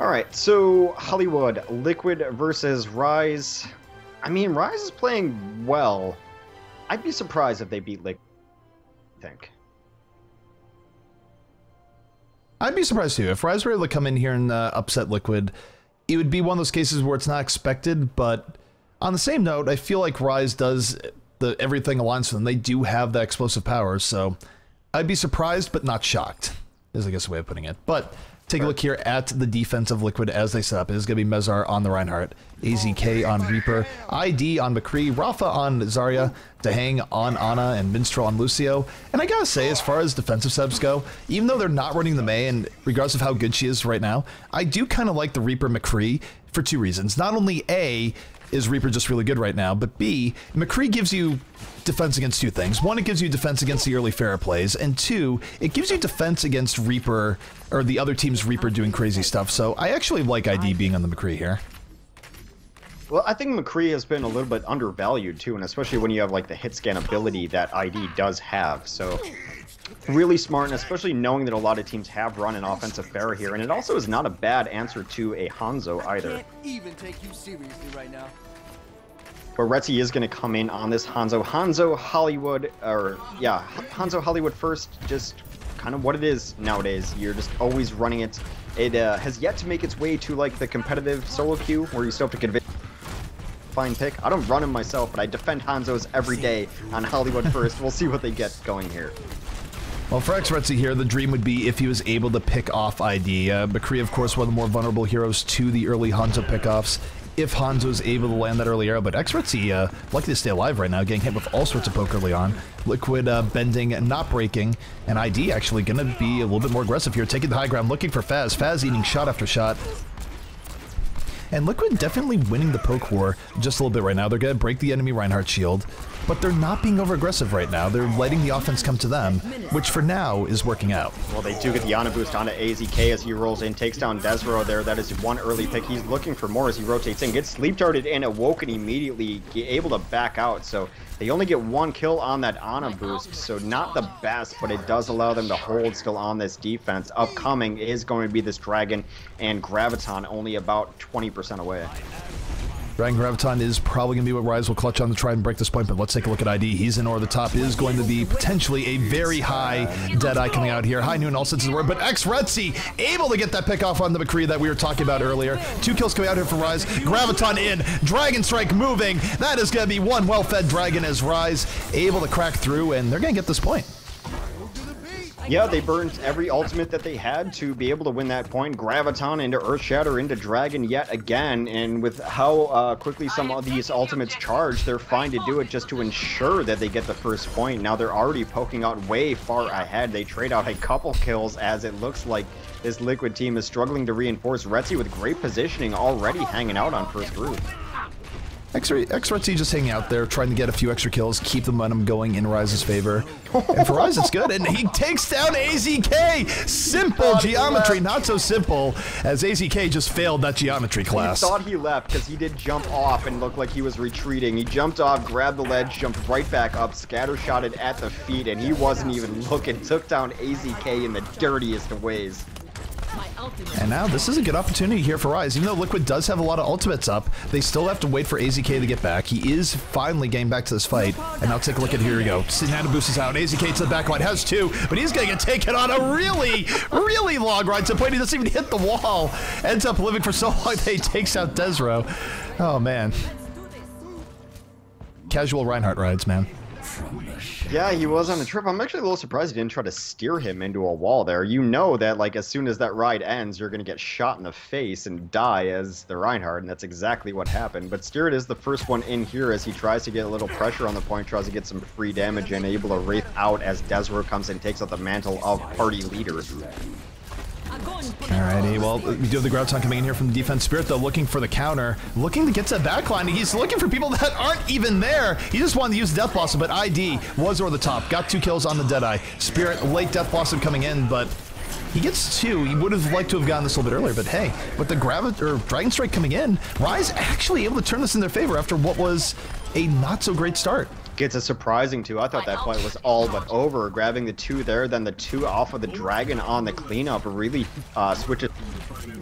Alright, so Hollywood, Liquid versus Rise. I mean, Rise is playing well. I'd be surprised if they beat Liquid, I think. I'd be surprised too. If Rise were able to come in here and upset Liquid, it would be one of those cases where it's not expected, but on the same note, I feel like Rise does everything aligns for them. They do have that explosive power, so I'd be surprised but not shocked, is I guess the way of putting it. But take a look here at the defense of Liquid as they set up. It is going to be Mezar on the Reinhardt, AZK on Reaper, ID on McCree, Rafa on Zarya, Dehang on Ana, and Minstrel on Lucio. And I gotta say, as far as defensive subs go, even though they're not running the Mei, and regardless of how good she is right now, I do kind of like the Reaper McCree for two reasons. Not only A, is Reaper just really good right now, but B, McCree gives you defense against two things. One, it gives you defense against the early Pharah plays, and two, it gives you defense against Reaper, or the other team's Reaper doing crazy stuff, so I actually like ID being on the McCree here. Well, I think McCree has been a little bit undervalued too, and especially when you have like the hit scan ability that ID does have, so really smart, and especially knowing that a lot of teams have run an offensive Pharah here, and it also is not a bad answer to a Hanzo either. Can't even take you seriously right now. But Retzi is going to come in on this Hanzo. Hanzo Hollywood, or yeah, Hanzo Hollywood first, just kind of what it is nowadays. You're just always running it. It has yet to make its way to like the competitive solo queue where you still have to convince fine pick. I don't run him myself, but I defend Hanzos every day on Hollywood first. We'll see what they get going here. Well, for Xretzi here, the dream would be if he was able to pick off ID. McCree, of course, one of the more vulnerable heroes to the early Hanzo pickoffs, if Hanzo is able to land that early arrow. But Xretzi, lucky to stay alive right now, getting hit with all sorts of poke early on. Liquid bending and not breaking, and ID actually going to be a little bit more aggressive here, taking the high ground, looking for Faz. Faz eating shot after shot. And Liquid definitely winning the poke war just a little bit right now. They're going to break the enemy Reinhardt shield, but they're not being over-aggressive right now. They're letting the offense come to them, which for now is working out. Well, they do get the Ana boost onto AZK as he rolls in, takes down Desro there. That is one early pick. He's looking for more as he rotates in, gets sleep darted and awoken immediately, able to back out. So they only get one kill on that Ana boost, so not the best, but it does allow them to hold still on this defense. Upcoming is going to be this Dragon and Graviton, only about 20% away. Dragon Graviton is probably going to be what Rise will clutch on to try and break this point, but let's take a look at ID. He's in, or the top is going to be potentially a very high Deadeye coming out here. High noon, all senses of the word, but Xretzi able to get that pick off on the McCree that we were talking about earlier. 2 kills coming out here for Rise. Graviton in, Dragon Strike moving. That is going to be one well-fed Dragon as Rise able to crack through, and they're going to get this point. Yeah, they burned every ultimate that they had to be able to win that point. Graviton into Earthshatter into Dragon yet again, and with how quickly some of these ultimates charge, they're fine to do it just to ensure that they get the first point. Now they're already poking out way far ahead. They trade out a couple kills as it looks like this Liquid team is struggling to reinforce. Retzi with great positioning already hanging out on first roof. Xretzi just hanging out there, trying to get a few extra kills, keep the momentum going in Rise's favor. And for Rise, it's good, and he takes down AZK! Simple geometry, not so simple, as AZK just failed that geometry class. He thought he left because he did jump off and looked like he was retreating. He jumped off, grabbed the ledge, jumped right back up, scatter-shotted at the feet, and he wasn't even looking. Took down AZK in the dirtiest of ways. And now this is a good opportunity here for Rise. Even though Liquid does have a lot of ultimates up, they still have to wait for AZK to get back. He is finally getting back to this fight. And now take a look at, here we go. Nana boost is out. AZK to the back line, has 2, but he's going to get taken on a really, really long ride to the point he doesn't even hit the wall. Ends up living for so long that he takes out Desro. Oh, man. Casual Reinhardt rides, man. Yeah, he was on a trip. I'm actually a little surprised he didn't try to steer him into a wall there. You know that, like, as soon as that ride ends, you're going to get shot in the face and die as the Reinhardt, and that's exactly what happened. But Steered is the first one in here as he tries to get a little pressure on the point, tries to get some free damage, and able to wraith out as Desro comes in and takes out the mantle of party leader. Alrighty, well, we do have the Graviton coming in here from the defense. Spirit, though, looking for the counter, looking to get to the backline. He's looking for people that aren't even there. He just wanted to use Death Blossom, but ID was over the top. Got 2 kills on the Deadeye. Spirit, late Death Blossom coming in, but he gets 2. He would have liked to have gotten this a little bit earlier, but hey, with the Dragon Strike coming in, Rise actually able to turn this in their favor after what was a not-so-great start. Gets a surprising 2. I thought that fight was all but over. Grabbing the 2 there, then the 2 off of the Dragon on the cleanup really switches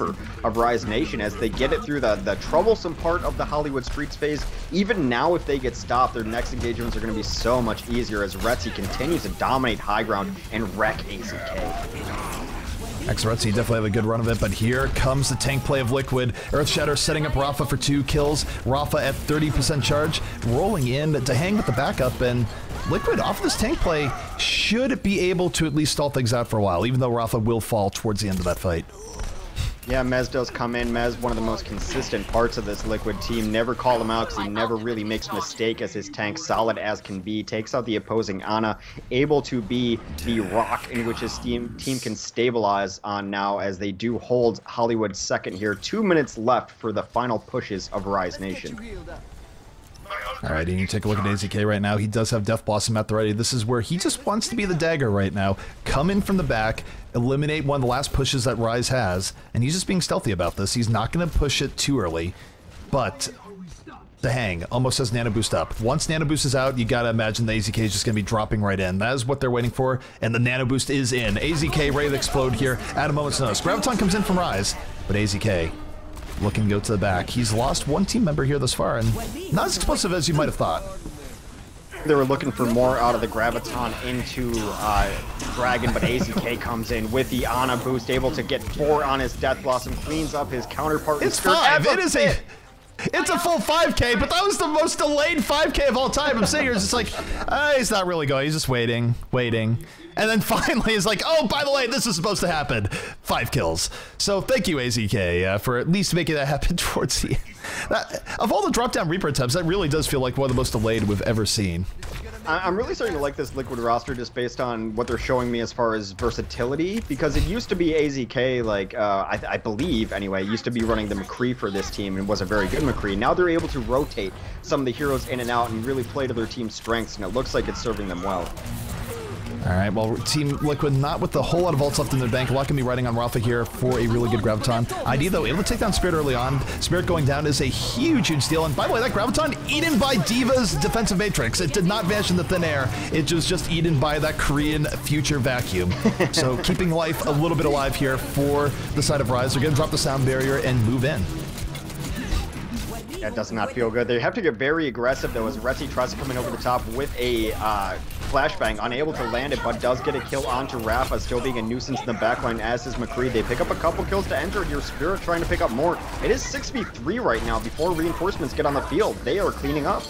favor of Rise Nation as they get it through the troublesome part of the Hollywood Streets phase. Even now, if they get stopped, their next engagements are going to be so much easier as Retzi continues to dominate high ground and wreck AZK. X-Retzi definitely have a good run of it, but here comes the tank play of Liquid. Earthshatter setting up Rafa for 2 kills. Rafa at 30% charge, rolling in to hang with the backup, and Liquid off of this tank play should be able to at least stall things out for a while, even though Rafa will fall towards the end of that fight. Yeah, Mez does come in. Mez, one of the most consistent parts of this Liquid team. Never call him out because he never really makes a mistake as his tank solid as can be. Takes out the opposing Ana, able to be the rock in which his team can stabilize on now as they do hold Hollywood second here. 2 minutes left for the final pushes of Rise Nation. Alright, and you take a look at AZK right now. He does have Death Blossom at the ready. This is where he just wants to be the dagger right now. Come in from the back, eliminate one of the last pushes that Rise has, and he's just being stealthy about this. He's not going to push it too early, but the hang almost has Nano Boost up. Once Nano Boost is out, you got to imagine the AZK is just going to be dropping right in. That is what they're waiting for, and the Nano Boost is in. AZK ready to explode here at a moment's notice. Graviton comes in from Rise, but AZK looking to go to the back. He's lost one team member here thus far, and not as explosive as you might have thought. They were looking for more out of the Graviton into Dragon, but AZK comes in with the Ana boost, able to get 4 on his Death Blossom, cleans up his counterpart. It's 5. It's a full 5K, but that was the most delayed 5K of all time. I'm sitting here just like, he's not really going. He's just waiting. And then finally he's like, oh, by the way, this is supposed to happen. 5 kills. So thank you, AZK, for at least making that happen towards the end. Of all the drop-down Reaper attempts, that really does feel like one of the most delayed we've ever seen. I'm really starting to like this Liquid roster just based on what they're showing me as far as versatility, because it used to be AZK, like, I believe, anyway, used to be running the McCree for this team and was a very good McCree. Now they're able to rotate some of the heroes in and out and really play to their team's strengths, and it looks like it's serving them well. Alright, well, Team Liquid not with a whole lot of ults left in their bank. A lot can be riding on Rafa here for a really good Graviton. ID, though, able to take down Spirit early on. Spirit going down is a huge deal. And by the way, that Graviton eaten by D.Va's defensive matrix. It did not vanish into thin air. It was just eaten by that Korean future vacuum. So keeping life a little bit alive here for the side of Rise. They're going to drop the sound barrier and move in. That does not feel good. They have to get very aggressive, though, as Retzi tries to come in over the top with a flashbang, unable to land it, but does get a kill onto Rafa, still being a nuisance in the backline, as is McCree. They pick up a couple kills to enter here. Spirit trying to pick up more. It is 6v3 right now before reinforcements get on the field. They are cleaning up.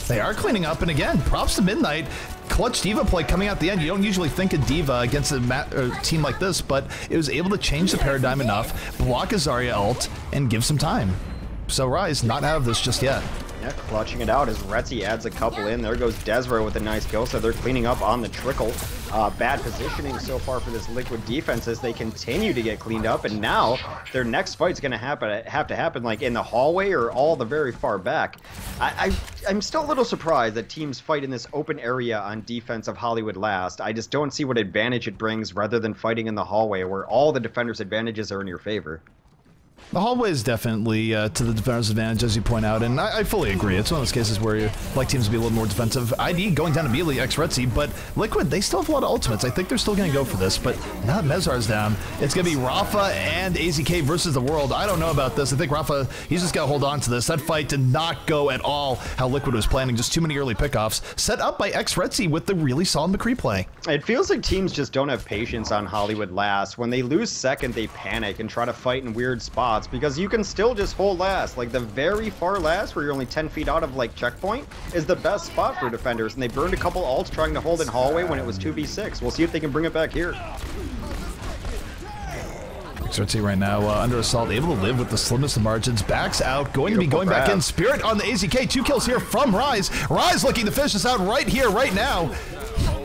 They are cleaning up, and again, props to Midnight. Clutch D.Va play coming out the end. You don't usually think of D.Va against a team like this, but it was able to change the paradigm enough, block a Zarya ult, and give some time. So Rise not out of this just yet. Yeah, clutching it out as Retzi adds a couple in. There goes Desro with a nice kill, so they're cleaning up on the trickle. Bad positioning so far for this Liquid defense as they continue to get cleaned up, and now their next fight's going to have to happen like in the hallway or all the very far back. I'm still a little surprised that teams fight in this open area on defense of Hollywood last. I just don't see what advantage it brings rather than fighting in the hallway where all the defenders' advantages are in your favor. The hallway is definitely to the defender's advantage, as you point out, and I fully agree. It's one of those cases where you like teams to be a little more defensive. ID going down immediately, X-Retzi, but Liquid, they still have a lot of ultimates. I think they're still going to go for this, but now that Mezar's down, it's going to be Rafa and AZK versus the world. I don't know about this. I think Rafa, he's just got to hold on to this. That fight did not go at all how Liquid was planning. Just too many early pickoffs, set up by X-Retzi with the really solid McCree play. It feels like teams just don't have patience on Hollywood last. When they lose second, they panic and try to fight in weird spots, because you can still just hold last. Like the very far last, where you're only 10 feet out of like checkpoint, is the best spot for defenders, and they burned a couple ults trying to hold in hallway when it was 2v6. We'll see if they can bring it back here. X-Retzi right now under assault, able to live with the slimmest of margins, backs out, going to be going back in. Spirit on the AZK, 2 kills here from Rise. Rise looking to finish this out right here, right now.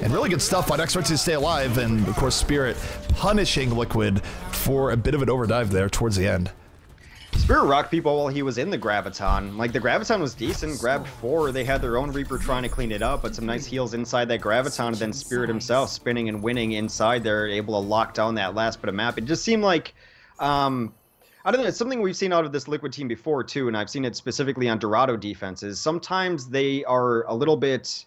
And really good stuff by X-Retzi to stay alive, and of course Spirit punishing Liquid for a bit of an overdive there towards the end. Spirit rocked people while he was in the Graviton. Like, the Graviton was decent, grabbed 4. They had their own Reaper trying to clean it up, but some nice heals inside that Graviton, and then Spirit himself spinning and winning inside there, able to lock down that last bit of map. It just seemed like, I don't know, it's something we've seen out of this Liquid team before, too, and I've seen it specifically on Dorado defenses. Sometimes they are a little bit,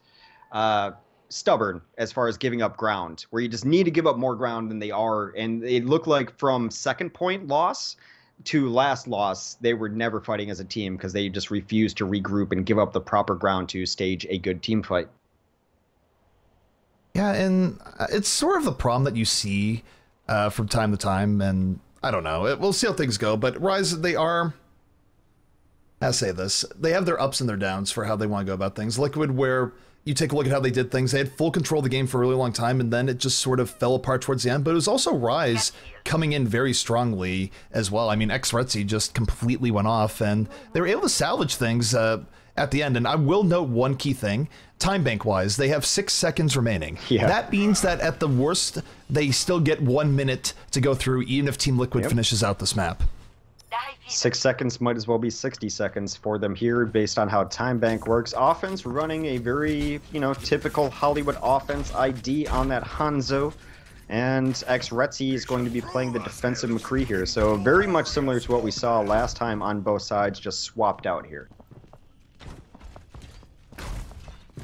stubborn as far as giving up ground, where you just need to give up more ground than they are. And it looked like from second point loss to last loss, they were never fighting as a team because they just refused to regroup and give up the proper ground to stage a good team fight. Yeah, and it's sort of the problem that you see from time to time, and I don't know. We'll see how things go, but Rise, they are... I say this. They have their ups and their downs for how they want to go about things. Liquid, where you take a look at how they did things, they had full control of the game for a really long time, and then it just sort of fell apart towards the end. But it was also Rise coming in very strongly as well. I mean, Xretzy just completely went off, and they were able to salvage things at the end. And I will note one key thing. Time bank-wise, they have 6 seconds remaining. Yeah. That means that at the worst, they still get 1 minute to go through, even if Team Liquid finishes out this map. 6 seconds might as well be 60 seconds for them here based on how time bank works. Offense running a very, typical Hollywood offense ID on that Hanzo. And Xretzy is going to be playing the defensive McCree here. So very much similar to what we saw last time on both sides, just swapped out here.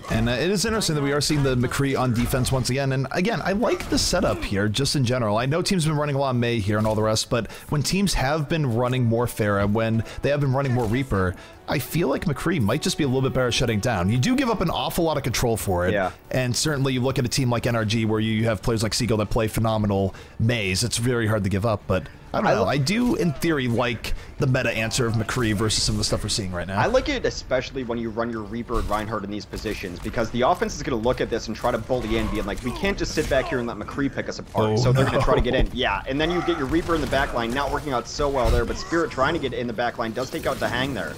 And it is interesting that we are seeing the McCree on defense once again. And again, I like the setup here just in general. I know teams have been running a lot of Mei here and all the rest, but when teams have been running more Pharah, when they have been running more Reaper, I feel like McCree might just be a little bit better at shutting down. You do give up an awful lot of control for it. Yeah. And certainly you look at a team like NRG where you have players like Seagull that play phenomenal Meis. It's very hard to give up, but I don't know. I do, in theory, like the meta answer of McCree versus some of the stuff we're seeing right now. I like it especially when you run your Reaper and Reinhardt in these positions, because the offense is going to look at this and try to bully in, being like, we can't just sit back here and let McCree pick us apart. So they're going to try to get in. Yeah, and then you get your Reaper in the backline, not working out so well there, but Spirit trying to get in the backline does take out the Hang there.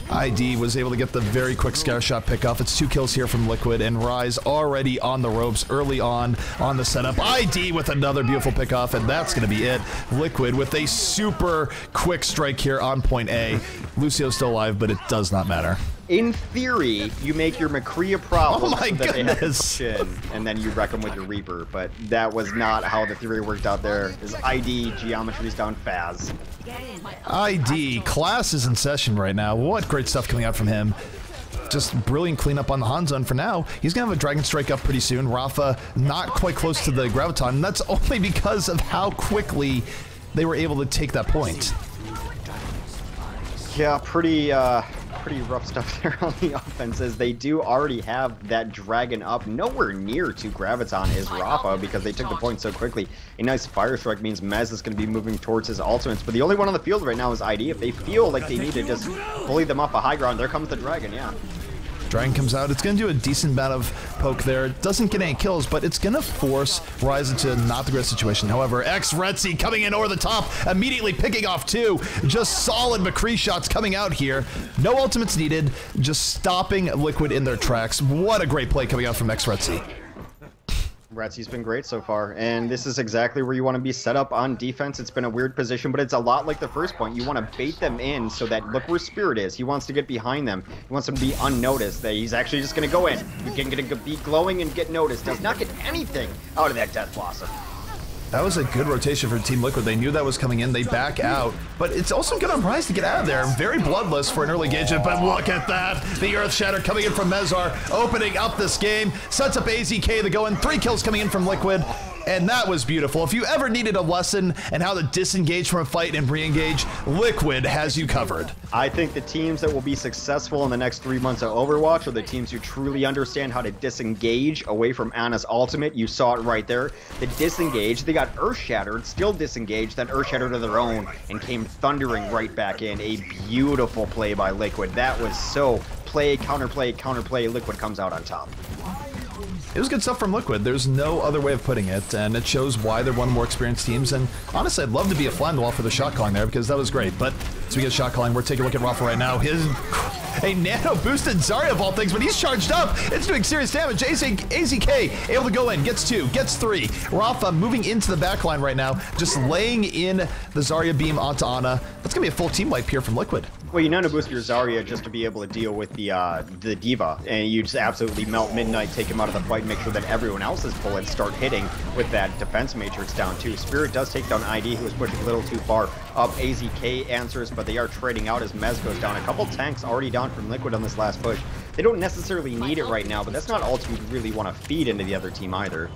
ID was able to get the very quick scare shot pickoff. It's 2 kills here from Liquid, and Rise already on the ropes early on the setup. ID with another beautiful pickoff, and that's going to be it. Liquid with a super quick strike here on point A. Lucio's still alive, but it does not matter. In theory, you make your McCree a problem so that they have to push in, and then you wreck them with your Reaper, but that was not how the theory worked out there. Is ID, geometry's down Faz. ID, class is in session right now. What great stuff coming out from him. Just brilliant cleanup on the Hanzo, and for now, he's going to have a Dragon Strike up pretty soon. Rafa not quite close to the Graviton, and that's only because of how quickly they were able to take that point. Yeah, pretty rough stuff there on the offenses. They do already have that Dragon up. Nowhere near to Graviton is Rafa because they took the point so quickly. A nice Fire Strike means Mez is going to be moving towards his ultimates, but the only one on the field right now is ID. If they feel like they need to just bully them off a high ground, there comes the Dragon, yeah. Dragon comes out. It's going to do a decent amount of poke there. It doesn't get any kills, but it's going to force Rise into not the greatest situation. However, Xretzy coming in over the top, immediately picking off 2. Just solid McCree shots coming out here. No ultimates needed, just stopping Liquid in their tracks. What a great play coming out from Xretzy. Retsy's been great so far, and this is exactly where you want to be set up on defense. It's been a weird position, but it's a lot like the first point. You want to bait them in so that, look where Spirit is. He wants to get behind them. He wants them to be unnoticed. That he's actually just going to go in. He's going to be glowing and get noticed. Does not get anything out of that Death Blossom. That was a good rotation for Team Liquid. They knew that was coming in. They back out. But it's also good on Rise to get out of there. Very bloodless for an early engagement, but look at that. The Earth Shatter coming in from Mezar, opening up this game. Sets up AZK to go in. 3 kills coming in from Liquid. And that was beautiful. If you ever needed a lesson in how to disengage from a fight and re-engage, Liquid has you covered. I think the teams that will be successful in the next 3 months of Overwatch are the teams who truly understand how to disengage away from Ana's ultimate. You saw it right there. The disengage, they got Earth Shattered, still disengaged, then Earth Shattered to their own, and came thundering right back in. A beautiful play by Liquid. That was so play, counterplay, Liquid comes out on top. It was good stuff from Liquid. There's no other way of putting it, and it shows why they're one of the more experienced teams. And honestly, I'd love to be a fly on the wall for the shot calling there because that was great. But as we get shot calling, we're taking a look at Rafa right now. A nano boosted Zarya of all things, but he's charged up. It's doing serious damage. AZK able to go in, gets 2, gets 3. Rafa moving into the backline right now, just laying in the Zarya beam onto Ana. That's gonna be a full team wipe here from Liquid. Well, you nano boost your Zarya just to be able to deal with the D.Va, and you just absolutely melt Midnight, take him out of the fight, make sure that everyone else's bullets start hitting with that defense matrix down too. Spirit does take down ID, who was pushing a little too far up. AZK answers, but they are trading out as Mez goes down. A couple tanks already down from Liquid on this last push. They don't necessarily need it right now, but that's not all you really want to feed into the other team either.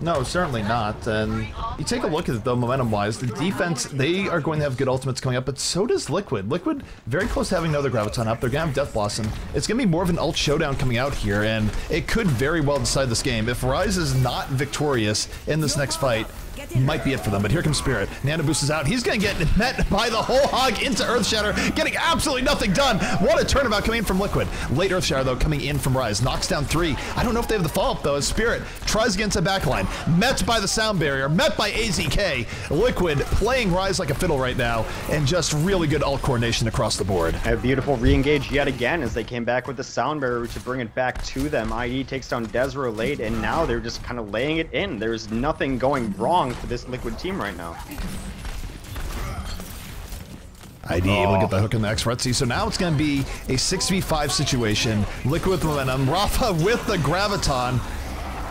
No, certainly not. And you take a look at it, though, momentum-wise. The defense, they are going to have good ultimates coming up, but so does Liquid. Liquid, very close to having another Graviton up. They're going to have Death Blossom. It's going to be more of an ult showdown coming out here, and it could very well decide this game. If Ryze is not victorious in this next fight, might be it for them, but here comes Spirit. Nano Boost is out. He's going to get met by the whole hog into Earthshatter, getting absolutely nothing done. What a turnabout coming in from Liquid. Late Earthshatter, though, coming in from Ryze. Knocks down 3. I don't know if they have the follow-up, though, as Spirit tries against a backline. Met by the sound barrier, met by AZK. Liquid playing Ryze like a fiddle right now, and just really good ult coordination across the board. A beautiful re-engage yet again as they came back with the sound barrier to bring it back to them. IE takes down Desro late, and now they're just kind of laying it in. There's nothing going wrong for this Liquid team right now. ID able to get the hook in the X-Retzi, so now it's going to be a 6v5 situation. Liquid with momentum, Rafa with the Graviton.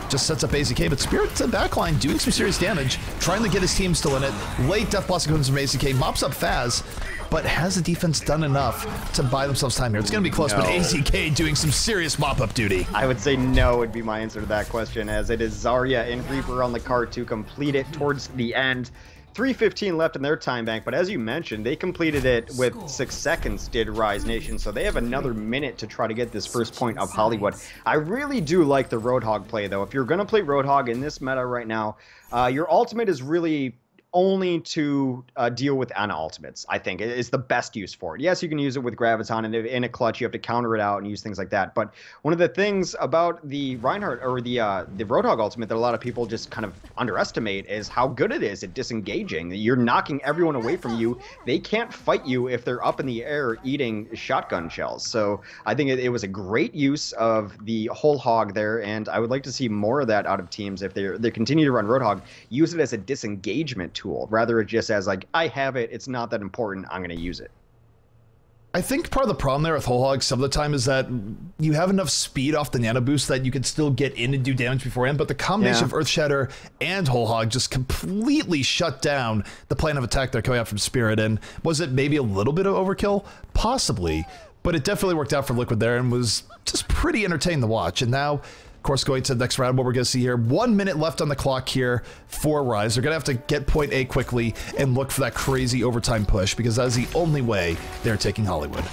Just sets up AZK, but Spirit's a backline doing some serious damage, trying to get his team still in it. Late Death Blossom comes from AZK, mops up Faz, but has the defense done enough to buy themselves time here? It's going to be close, but AZK doing some serious mop-up duty. I would say no would be my answer to that question, as it is Zarya and Reaper on the card to complete it towards the end. 3:15 left in their time bank, but as you mentioned, they completed it with 6 seconds, did Rise Nation, so they have another minute to try to get this first point of Hollywood. I really do like the Roadhog play, though. If you're going to play Roadhog in this meta right now, your ultimate is really only to deal with Ana ultimates, I think. It's the best use for it. Yes, you can use it with Graviton, and in a clutch, you have to counter it out and use things like that. But one of the things about the Reinhardt, or the Roadhog ultimate that a lot of people just kind of underestimate is how good it is at disengaging. You're knocking everyone away from you. They can't fight you if they're up in the air eating shotgun shells. So I think it was a great use of the whole hog there, and I would like to see more of that out of teams. If they continue to run Roadhog, use it as a disengagement tool, rather it just as like, I have it, it's not that important, I'm going to use it. I think part of the problem there with Whole Hog some of the time is that you have enough speed off the Nano Boost that you can still get in and do damage beforehand, but the combination of Earthshatter and Whole Hog just completely shut down the plan of attack they're coming out from Spirit. And was it maybe a little bit of overkill? Possibly, but it definitely worked out for Liquid there and was just pretty entertaining to watch. And now, of course, going to the next round, what we're going to see here, 1 minute left on the clock here for Rise. They're going to have to get point A quickly and look for that crazy overtime push, because that is the only way they're taking Hollywood.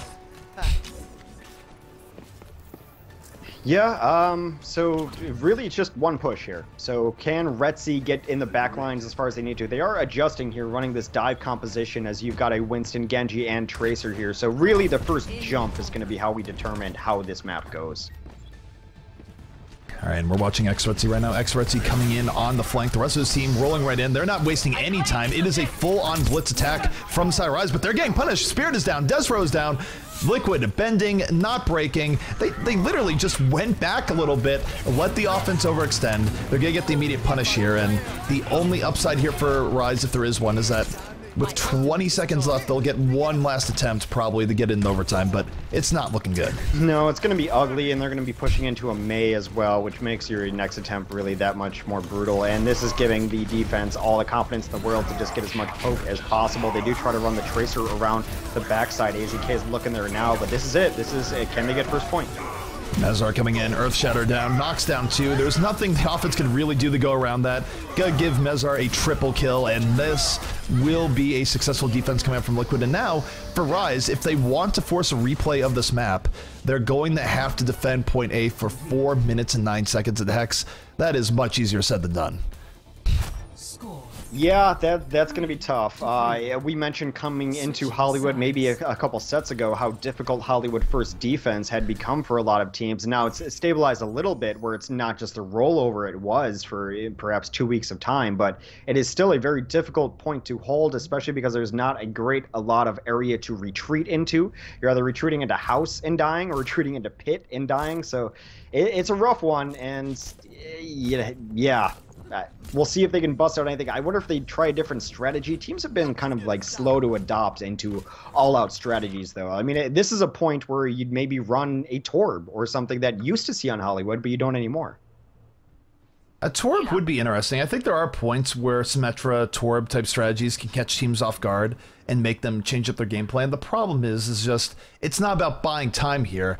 Yeah, so really it's just one push here. So can Retzi get in the back lines as far as they need to? They are adjusting here, running this dive composition as you've got a Winston, Genji, and Tracer here. So really the first jump is going to be how we determine how this map goes. All right, and we're watching X-Retzi right now. X-Retzi coming in on the flank. The rest of his team rolling right in. They're not wasting any time. It is a full-on blitz attack from side Rise, but they're getting punished. Spirit is down. Desro is down. Liquid bending, not breaking. They literally just went back a little bit, let the offense overextend. They're going to get the immediate punish here, and the only upside here for Rise, if there is one, is that with 20 seconds left, they'll get one last attempt probably to get in overtime, but it's not looking good. No, it's going to be ugly, and they're going to be pushing into a Mei as well, which makes your next attempt really that much more brutal. And this is giving the defense all the confidence in the world to just get as much poke as possible. They do try to run the Tracer around the backside. AZK is looking there now, but this is it. This is it. Can they get first point? Mezar coming in, Earthshatter down, knocks down 2. There's nothing the offense can really do to go around that. Gotta give Mezar a triple kill, and this will be a successful defense coming out from Liquid. And now, for Rise, if they want to force a replay of this map, they're going to have to defend point A for 4 minutes and 9 seconds at Hex. That is much easier said than done. Yeah, that's going to be tough. We mentioned coming into Hollywood maybe a couple sets ago how difficult Hollywood first defense had become for a lot of teams. Now it's stabilized a little bit where it's not just the rollover it was for perhaps 2 weeks of time, but it is still a very difficult point to hold, especially because there's not a lot of area to retreat into. You're either retreating into house and dying or retreating into pit and dying, so it's a rough one, and yeah. We'll see if they can bust out anything. I wonder if they try a different strategy. Teams have been kind of like slow to adopt into all-out strategies, though. I mean, this is a point where you'd maybe run a Torb or something that you used to see on Hollywood, but you don't anymore. A Torb would be interesting. I think there are points where Symmetra, Torb type strategies can catch teams off guard and make them change up their game plan. The problem is just, it's not about buying time here.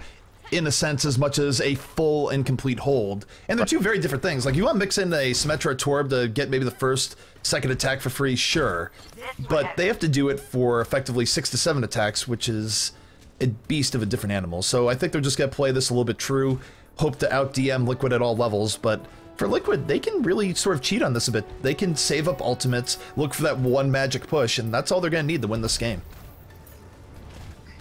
in a sense, as much as a full and complete hold. And they're two very different things. Like, you want to mix in a Symmetra Torb to get maybe the first, second attack for free, sure. But they have to do it for effectively 6 to 7 attacks, which is a beast of a different animal. So I think they're just going to play this a little bit true, hope to out-DM Liquid at all levels, but for Liquid, they can really sort of cheat on this a bit. They can save up ultimates, look for that one magic push, and that's all they're going to need to win this game.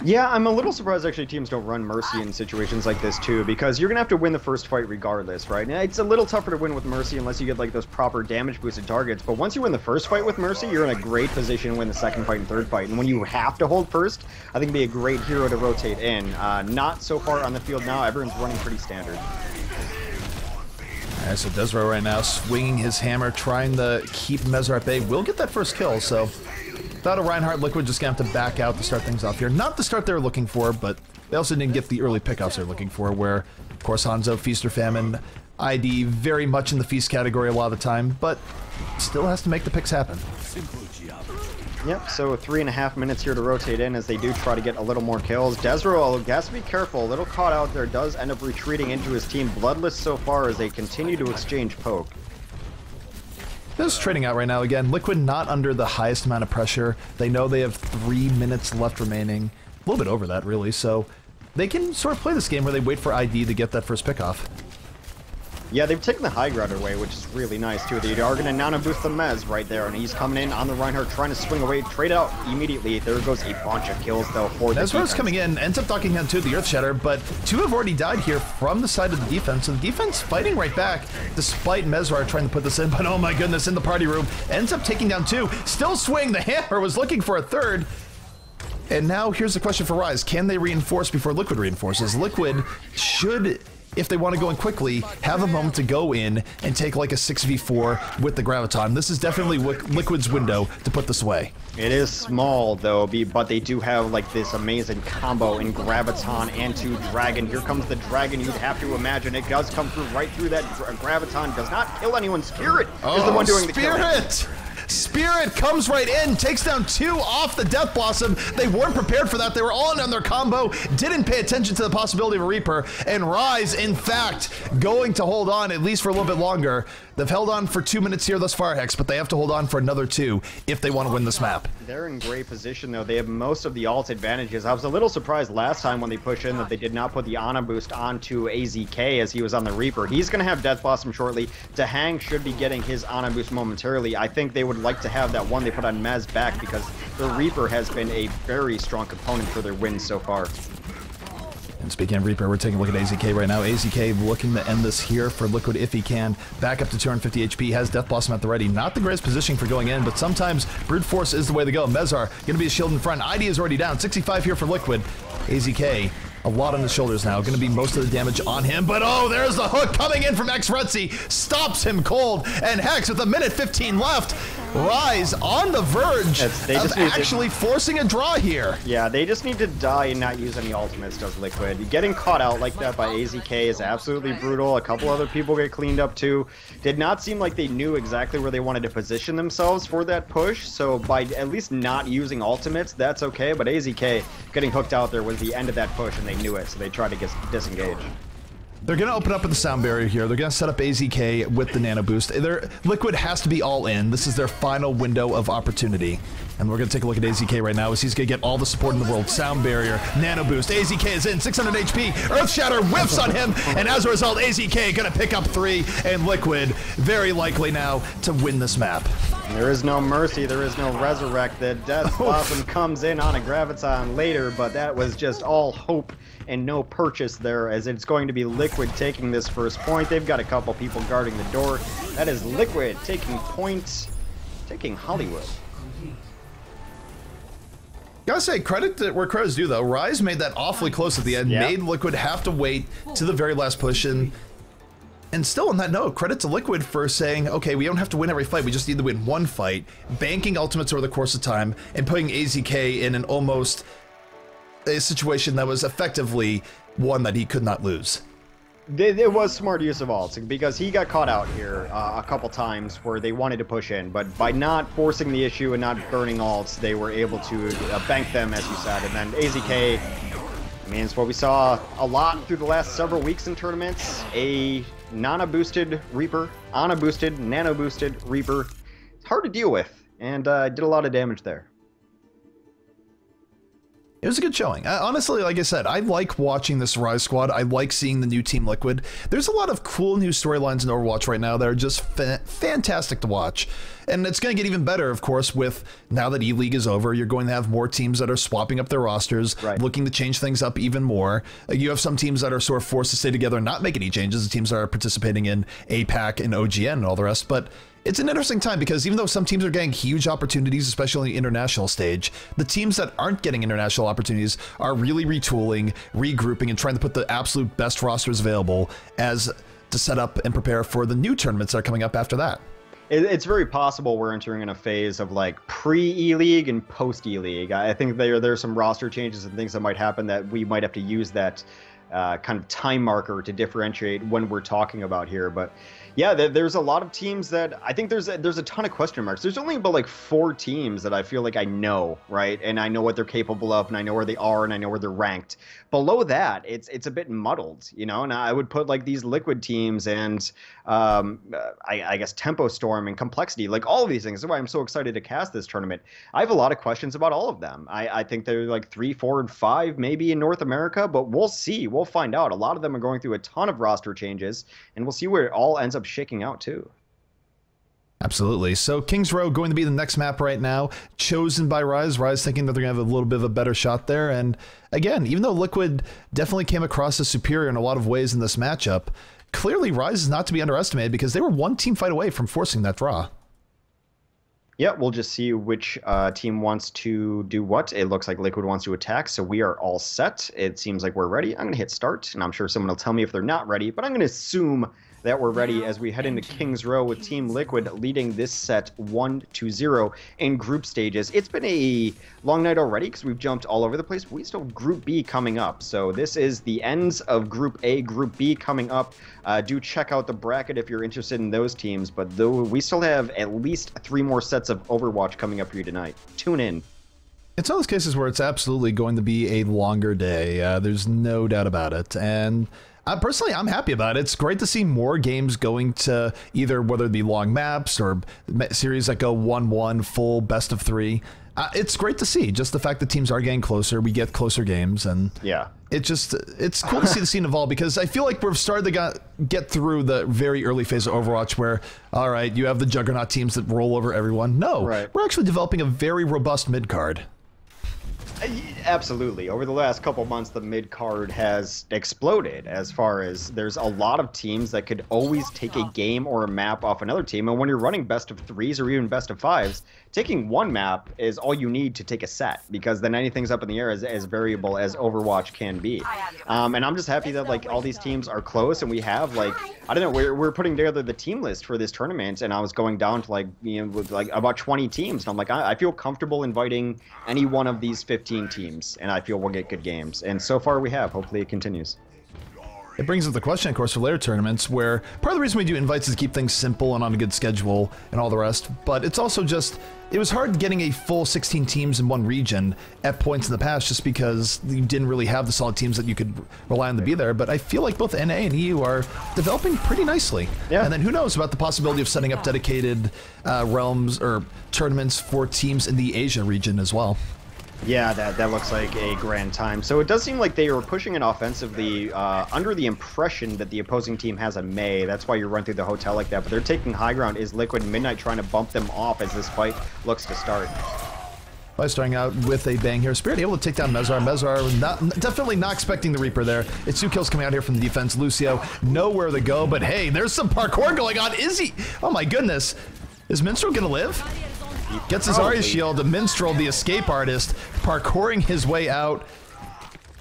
Yeah, I'm a little surprised actually teams don't run Mercy in situations like this too, because you're going to have to win the first fight regardless, right? Now, it's a little tougher to win with Mercy unless you get like those proper damage boosted targets, but once you win the first fight with Mercy, you're in a great position to win the second fight and third fight, and when you have to hold first, I think it'd be a great hero to rotate in. Not so far on the field now, everyone's running pretty standard. Alright, so Desro right now swinging his hammer, trying to keep Mezar at bay. Will get that first kill, so without a Reinhardt, Liquid just gonna have to back out to start things off here. Not the start they were looking for, but they also didn't get the early pickoffs they're looking for, where, of course, Hanzo, Feast or Famine, ID very much in the Feast category a lot of the time, but still has to make the picks happen. Yep, so 3.5 minutes here to rotate in as they do try to get a little more kills. Desro has to be careful, a little caught out there, does end up retreating into his team. Bloodless so far as they continue to exchange poke. Just trading out right now again. Liquid not under the highest amount of pressure. They know they have 3 minutes left remaining. A little bit over that, really, so they can sort of play this game where they wait for ID to get that first pickoff. Yeah, they've taken the high ground away, which is really nice, too. They are going to nano boost the Mez right there, and he's coming in on the Reinhardt, trying to swing away, trade out immediately. There goes a bunch of kills, though, for the defense. coming in, ends up knocking down 2 of the Earth Shatter, but 2 have already died here from the side of the defense, so the defense fighting right back, despite Mezar trying to put this in, but oh my goodness, in the party room, ends up taking down 2. Still swing, the hammer was looking for a third. And now here's the question for Rise. Can they reinforce before Liquid reinforces? Liquid should, if they want to go in quickly, have a moment to go in and take like a 6v4 with the Graviton. This is definitely Liquid's window to put this away. It is small, though, but they do have like this amazing combo in Graviton and to Dragon. Here comes the Dragon. You'd have to imagine it does come through right through that Graviton. Does not kill anyone. Spirit is the one doing the killing. Spirit comes right in, takes down 2 off the Death Blossom. They weren't prepared for that. They were all in on their combo, didn't pay attention to the possibility of a Reaper, and Rise, in fact, going to hold on at least for a little bit longer. They've held on for 2 minutes here thus far, Hex, but they have to hold on for another 2 if they want to win this map. They're in great position, though. They have most of the ult advantages. I was a little surprised last time when they pushed in that they did not put the Ana boost onto AZK as he was on the Reaper. He's going to have Death Blossom shortly. Dahang should be getting his Ana boost momentarily. I think they would like to have that one they put on Mez back because the Reaper has been a very strong component for their wins so far. And speaking of Reaper, we're taking a look at AZK right now. AZK looking to end this here for Liquid if he can. Back up to 250 HP, has Death Blossom at the ready. Not the greatest positioning for going in, but sometimes Brute Force is the way to go. Mezar going to be a shield in front. ID is already down. 65 here for Liquid. AZK, a lot on his shoulders now. Going to be most of the damage on him, but oh, there's the hook coming in from X-Retzi. Stops him cold, and Hex with 1:15 left. Rise on the verge of actually forcing a draw here. Yeah, they just need to die and not use any ultimates, does Liquid. Getting caught out like that by AZK is absolutely brutal. A couple other people get cleaned up too. Did not seem like they knew exactly where they wanted to position themselves for that push, so by at least not using ultimates, that's okay, but AZK getting hooked out there was the end of that push, and they knew it, so they tried to disengage. They're going to open up with the sound barrier here. They're going to set up AZK with the nano boost. Liquid has to be all in. This is their final window of opportunity. And we're going to take a look at AZK right now as he's going to get all the support in the world. Sound barrier, nano boost. AZK is in, 600 HP. Earth Shatter whiffs on him. And as a result, AZK going to pick up 3. And Liquid very likely now to win this map. There is no mercy. There is no resurrect. The Death Blossom comes in on a Graviton later, but that was just all hope and no purchase there, as it's going to be Liquid taking this first point. They've got a couple people guarding the door. That is Liquid taking points, taking Hollywood. Gotta say, credit to where credit's due, though. Rise made that awfully close at the end, made Liquid have to wait to the very last push, and still on that note, credit to Liquid for saying, okay, we don't have to win every fight, we just need to win one fight, banking ultimates over the course of time, and putting AZK in an almost a situation that was effectively one that he could not lose. It was smart use of ults, because he got caught out here a couple times where they wanted to push in, but by not forcing the issue and not burning ults, they were able to bank them, as you said, and then AZK, I mean, it's what we saw a lot through the last several weeks in tournaments. A Nana-boosted Reaper, Ana-boosted, Nano-boosted Reaper. It's hard to deal with, and did a lot of damage there. It was a good showing. Honestly, like I said, I like watching this Rise squad. I like seeing the new Team Liquid. There's a lot of cool new storylines in Overwatch right now that are just fantastic to watch. And it's going to get even better, of course, with now that E-League is over, you're going to have more teams that are swapping up their rosters, looking to change things up even more. You have some teams that are sort of forced to stay together and not make any changes. The teams that are participating in APAC and OGN and all the rest. But it's an interesting time because even though some teams are getting huge opportunities, especially on the international stage, the teams that aren't getting international opportunities are really retooling, regrouping, and trying to put the absolute best rosters available as to set up and prepare for the new tournaments that are coming up after that. It's very possible we're entering in a phase of like pre-E-League and post-E-League. I think there's some roster changes and things that might happen that we might have to use that kind of time marker to differentiate when we're talking about here. But yeah, there's a lot of teams that I think there's a ton of question marks. There's only about like 4 teams that I feel like I know, right? And I know what they're capable of, and I know where they are, and I know where they're ranked. Below that, it's a bit muddled, you know. And I would put like these Liquid teams and I guess Tempo Storm and Complexity, like all of these things. That's why I'm so excited to cast this tournament. I have a lot of questions about all of them. I think they're like 3, 4, and 5 maybe in North America, but we'll see. We'll find out. A lot of them are going through a ton of roster changes, and we'll see where it all ends up shaking out too. Absolutely. So Kings Row going to be the next map right now, chosen by Rise. Rise thinking that they're going to have a little bit of a better shot there. And again, even though Liquid definitely came across as superior in a lot of ways in this matchup, clearly Rise is not to be underestimated because they were one team fight away from forcing that draw. Yeah, we'll just see which team wants to do what. It looks like Liquid wants to attack, so we are all set. It seems like we're ready. I'm going to hit start, and I'm sure someone will tell me if they're not ready, but I'm going to assume that we're ready as we head into Kings Row with Team Liquid leading this set 1-0 in group stages. It's been a long night already because we've jumped all over the place, but we still have Group B coming up. So this is the ends of Group A, Group B coming up. Do check out the bracket if you're interested in those teams, but though we still have at least 3 more sets of Overwatch coming up for you tonight. Tune in. It's one of those cases where it's absolutely going to be a longer day. There's no doubt about it. And personally, I'm happy about it. It's great to see more games going to either whether it be long maps or series that go 1-1, full best of 3. It's great to see just the fact that teams are getting closer. We get closer games, and yeah, it's cool to see the scene evolve because I feel like we've started to get through the very early phase of Overwatch where, all right, you have the juggernaut teams that roll over everyone. No, we're actually developing a very robust mid card. Absolutely. Over the last couple months, the mid-card has exploded as far as there's a lot of teams that could always take a game or a map off another team. And when you're running best of 3s or even best of 5s, taking one map is all you need to take a set because then anything's up in the air as variable as Overwatch can be. And I'm just happy that like all these teams are close and we have like, I don't know, we're putting together the team list for this tournament and I was going down to like, you know, with like about 20 teams. And I'm like, I feel comfortable inviting any one of these 15 teams and I feel we'll get good games. And so far we have. Hopefully it continues. It brings up the question, of course, for later tournaments, where part of the reason we do invites is to keep things simple and on a good schedule and all the rest, but it's also just, it was hard getting a full 16 teams in one region at points in the past just because you didn't really have the solid teams that you could rely on to be there, but I feel like both NA and EU are developing pretty nicely. Yeah. And then who knows about the possibility of setting up dedicated realms or tournaments for teams in the Asia region as well. Yeah, that looks like a grand time. So it does seem like they are pushing it offensively under the impression that the opposing team has a Mei. That's why you run through the hotel like that. But they're taking high ground. Is Liquid and Midnight trying to bump them off as this fight looks to start? By starting out with a bang here. Spirit able to take down Mezar. Mezar definitely not expecting the Reaper there. It's 2 kills coming out here from the defense. Lucio, nowhere to go, but hey, there's some parkour going on. Is he? Oh my goodness. Is Minstrel gonna live? Gets his Arya shield, Minstrel, the escape artist, parkouring his way out.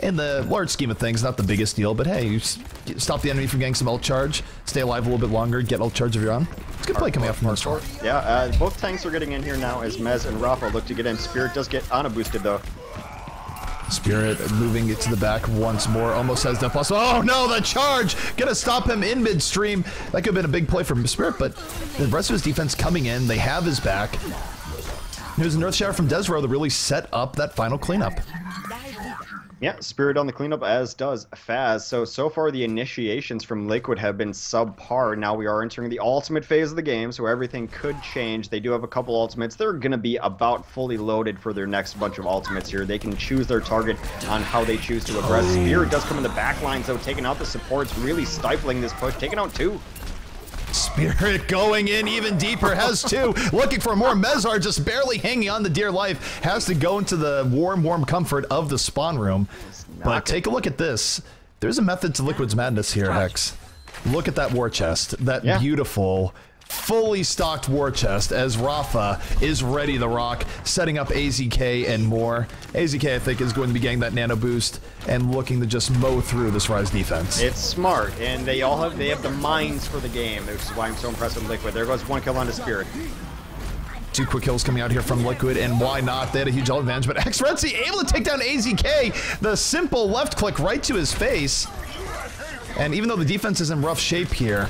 In the large scheme of things, not the biggest deal, but hey, you stop the enemy from getting some ult charge, stay alive a little bit longer, get ult charge of your own. It's a good play coming out from Minstrel. Yeah, both tanks are getting in here now as Mez and Rafa look to get in. Spirit does get Ana boosted though. Spirit moving it to the back once more, almost has death plus. Oh no, the charge! Gonna stop him in midstream. That could have been a big play from Spirit, but the rest of his defense coming in, they have his back. There's a North Shower from Desro that really set up that final cleanup. Yeah, Spirit on the cleanup, as does Faz. So far the initiations from Liquid have been subpar. Now we are entering the ultimate phase of the game, so everything could change. They do have a couple ultimates. They're going to be about fully loaded for their next bunch of ultimates here. They can choose their target on how they choose to aggress. Spirit does come in the back lines, though, taking out the supports, really stifling this push, taking out 2. Spirit going in even deeper, has 2, looking for more. Mezar just barely hanging on the dear life, has to go into the warm comfort of the spawn room. But take a look at this. There's a method to Liquid's madness here, Hex. Look at that war chest, that beautiful, fully stocked war chest as Rafa is ready to rock, setting up AZK and more. AZK, I think, is going to be getting that nano boost and looking to just mow through this Rise defense. It's smart, and they have the minds for the game, which is why I'm so impressed with Liquid. There goes 1 kill onto Spirit. 2 quick kills coming out here from Liquid, and why not? They had a huge advantage, but Xrezi able to take down AZK. The simple left click right to his face. And even though the defense is in rough shape here,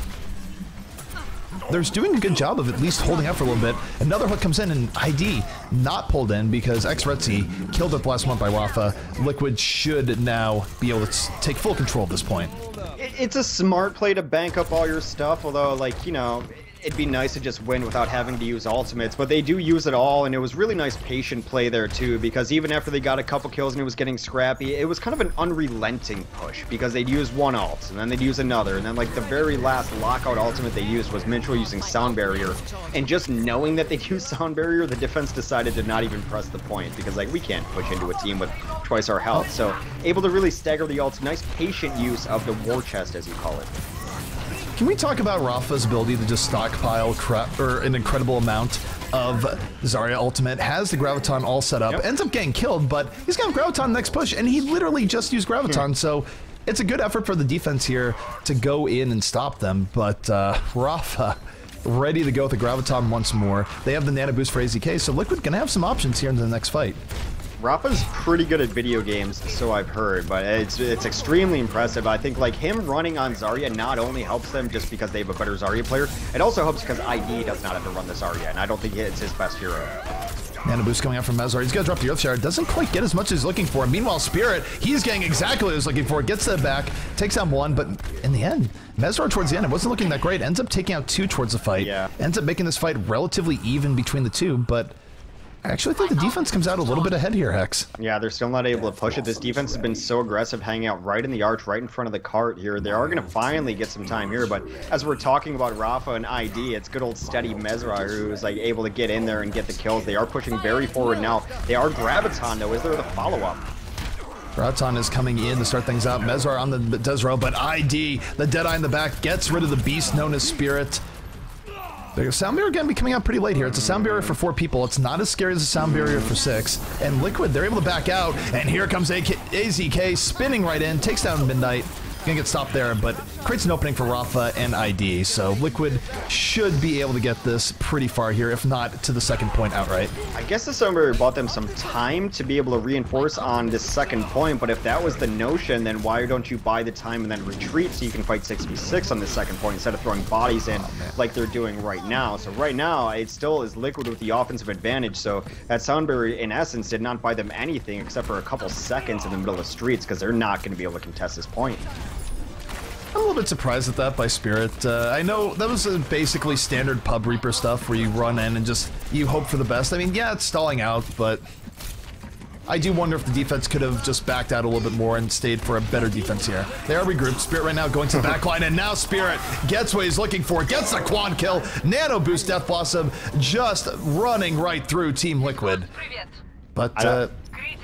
they're doing a good job of at least holding out for a little bit. Another hook comes in, and ID not pulled in because Xrezi killed it last month by Rafa. Liquid should now be able to take full control at this point. It's a smart play to bank up all your stuff, although, like, you know, it'd be nice to just win without having to use ultimates, but they do use it all, and it was really nice patient play there too, because even after they got a couple kills and it was getting scrappy, it was kind of an unrelenting push, because they'd use one ult, and then they'd use another, and then like the very last lockout ultimate they used was Minchel using Sound Barrier, and just knowing that they'd use Sound Barrier, the defense decided to not even press the point, because like we can't push into a team with twice our health, so able to really stagger the ults, nice patient use of the war chest as you call it. Can we talk about Rafa's ability to just stockpile an incredible amount of Zarya ultimate? Has the Graviton all set up, ends up getting killed, but he's got Graviton next push, and he literally just used Graviton, so it's a good effort for the defense here to go in and stop them, but Rafa ready to go with the Graviton once more. They have the nano boost for AZK, so Liquid gonna have some options here in the next fight. Rafa's pretty good at video games, so I've heard, but it's extremely impressive. I think like him running on Zarya not only helps them just because they have a better Zarya player, it also helps because ID does not have to run the Zarya, and I don't think it's his best hero. Nano boost coming out from Mezar. He's gonna drop the Earthshard. Doesn't quite get as much as he's looking for. Meanwhile, Spirit, he's getting exactly what he was looking for. Gets that back, takes down 1, but in the end, Mezar towards the end, it wasn't looking that great. Ends up taking out 2 towards the fight. Ends up making this fight relatively even between the two, but I actually think the defense comes out a little bit ahead here, Hex. Yeah, they're still not able to push it. This defense has been so aggressive, hanging out right in the arch, right in front of the cart here. They are going to finally get some time here, but as we're talking about Rafa and ID, it's good old steady Mezra who's like able to get in there and get the kills. They are pushing very forward now. They are Graviton, though. Is there the follow-up? Graviton is coming in to start things out. Mezar on the Desro, but ID, the Deadeye in the back, gets rid of the beast known as Spirit. The sound barrier again be coming out pretty late here. It's a sound barrier for 4 people. It's not as scary as a sound barrier for 6. And Liquid, they're able to back out. And here comes AZK spinning right in, takes down Midnight. Gonna get stopped there, but creates an opening for Rafa and ID. So Liquid should be able to get this pretty far here, if not to the second point outright. I guess the sound barrier bought them some time to be able to reinforce on this second point, but if that was the notion, then why don't you buy the time and then retreat so you can fight 6v6 on the second point instead of throwing bodies in like they're doing right now? So right now, it still is Liquid with the offensive advantage, so that sound barrier in essence did not buy them anything except for a couple seconds in the middle of the streets because they're not going to be able to contest this point. I'm a little bit surprised at that by Spirit. I know that was basically standard Pub Reaper stuff where you run in and just, you hope for the best. I mean, yeah, it's stalling out, but I do wonder if the defense could have just backed out a little bit more and stayed for a better defense here. They are regrouped. Spirit right now going to the back line, and now Spirit gets what he's looking for, gets the quad kill. Nano boost Death Blossom just running right through Team Liquid. But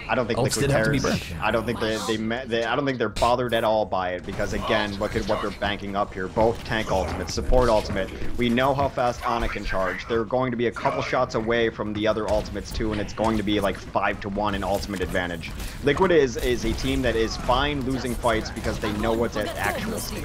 I don't think Liquid cares. I don't think I don't think they're bothered at all by it because again, look at what they're banking up here. Both tank ultimates, support ultimate. We know how fast Ana can charge. They're going to be a couple shots away from the other ultimates too, and it's going to be like 5-1 in ultimate advantage. Liquid is a team that is fine losing fights because they know what's at actual stake.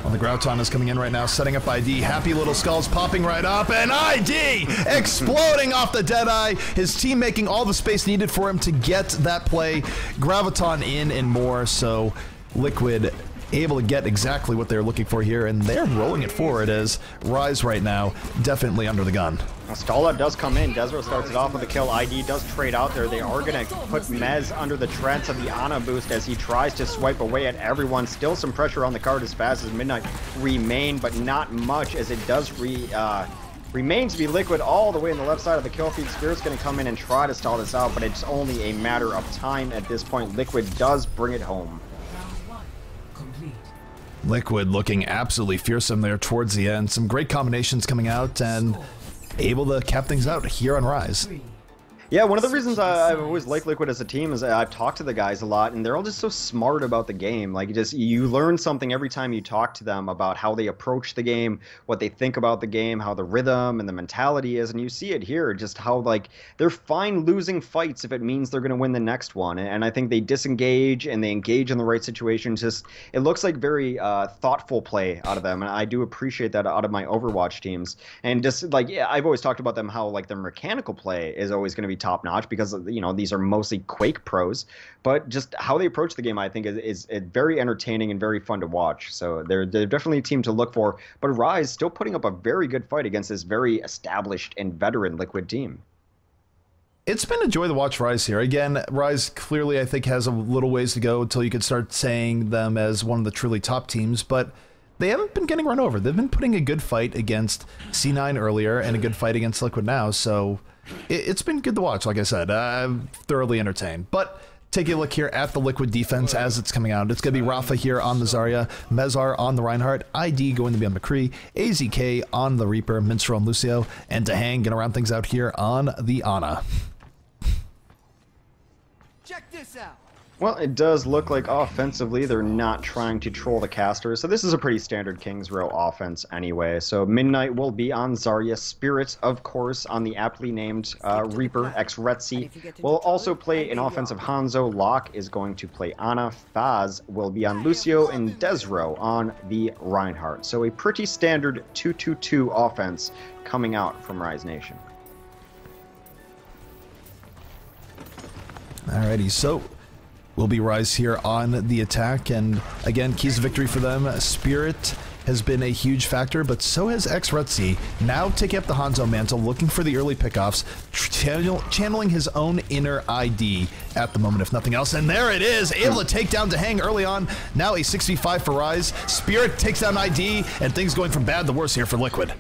Well, the Graviton is coming in right now, setting up ID. Happy little skulls popping right up, and ID exploding off the Deadeye. His team making all the space needed for him to get that play. Graviton in and more, so Liquid able to get exactly what they're looking for here, and they're rolling it forward as Rise right now definitely under the gun. Stalla does come in. Desro starts it off with a kill. ID does trade out there. They are going to put Mez under the treads of the Ana boost as he tries to swipe away at everyone. Still some pressure on the card as fast as Midnight remain, but not much as it does remain to be Liquid all the way on the left side of the kill feed. Spirit's going to come in and try to stall this out, but it's only a matter of time at this point. Liquid does bring it home. Liquid looking absolutely fearsome there towards the end. Some great combinations coming out and able to cap things out here on Rise. Yeah, one of the reasons I've always liked Liquid as a team is I've talked to the guys a lot, and they're all just so smart about the game. Like, you learn something every time you talk to them about how they approach the game, what they think about the game, how the rhythm and the mentality is, and you see it here, just how, like, they're fine losing fights if it means they're going to win the next one. And I think they disengage and they engage in the right situations. Just, it looks like very thoughtful play out of them, and I do appreciate that out of my Overwatch teams. And just, like, yeah, I've always talked about them, how, like, their mechanical play is always going to be top notch because, you know, these are mostly Quake pros, but just how they approach the game I think is very entertaining and very fun to watch. So they're definitely a team to look for, but Rise still putting up a very good fight against this very established and veteran Liquid team. It's been a joy to watch Rise here. Again, Rise clearly I think has a little ways to go until you could start saying them as one of the truly top teams, but they haven't been getting run over. They've been putting a good fight against C9 earlier and a good fight against Liquid now, so it's been good to watch. Like I said, I'm thoroughly entertained. But taking a look here at the Liquid defense as it's coming out. It's going to be Rafa here on the Zarya, Mezar on the Reinhardt, ID going to be on McCree, AZK on the Reaper, Minstrel and Lucio, and Dahang going to round things out here on the Ana. Check this out. Well, it does look like offensively they're not trying to troll the caster, so this is a pretty standard Kings Row offense anyway. So Midnight will be on Zarya, Spirit, of course, on the aptly named Reaper, ex-Retzi. Will also play an offensive Hanzo, Locke is going to play Ana, Faz will be on Lucio, and Desro on the Reinhardt. So a pretty standard 2-2-2 offense coming out from Rise Nation. Alrighty, so will be Rise here on the attack, and again, keys to victory for them. Spirit has been a huge factor, but so has ex-Retzi, now taking up the Hanzo mantle, looking for the early pickoffs, channeling his own inner ID at the moment, if nothing else. And there it is, able to take down Dahang early on. Now a 6v5 for Rise. Spirit takes down ID, and things going from bad to worse here for Liquid.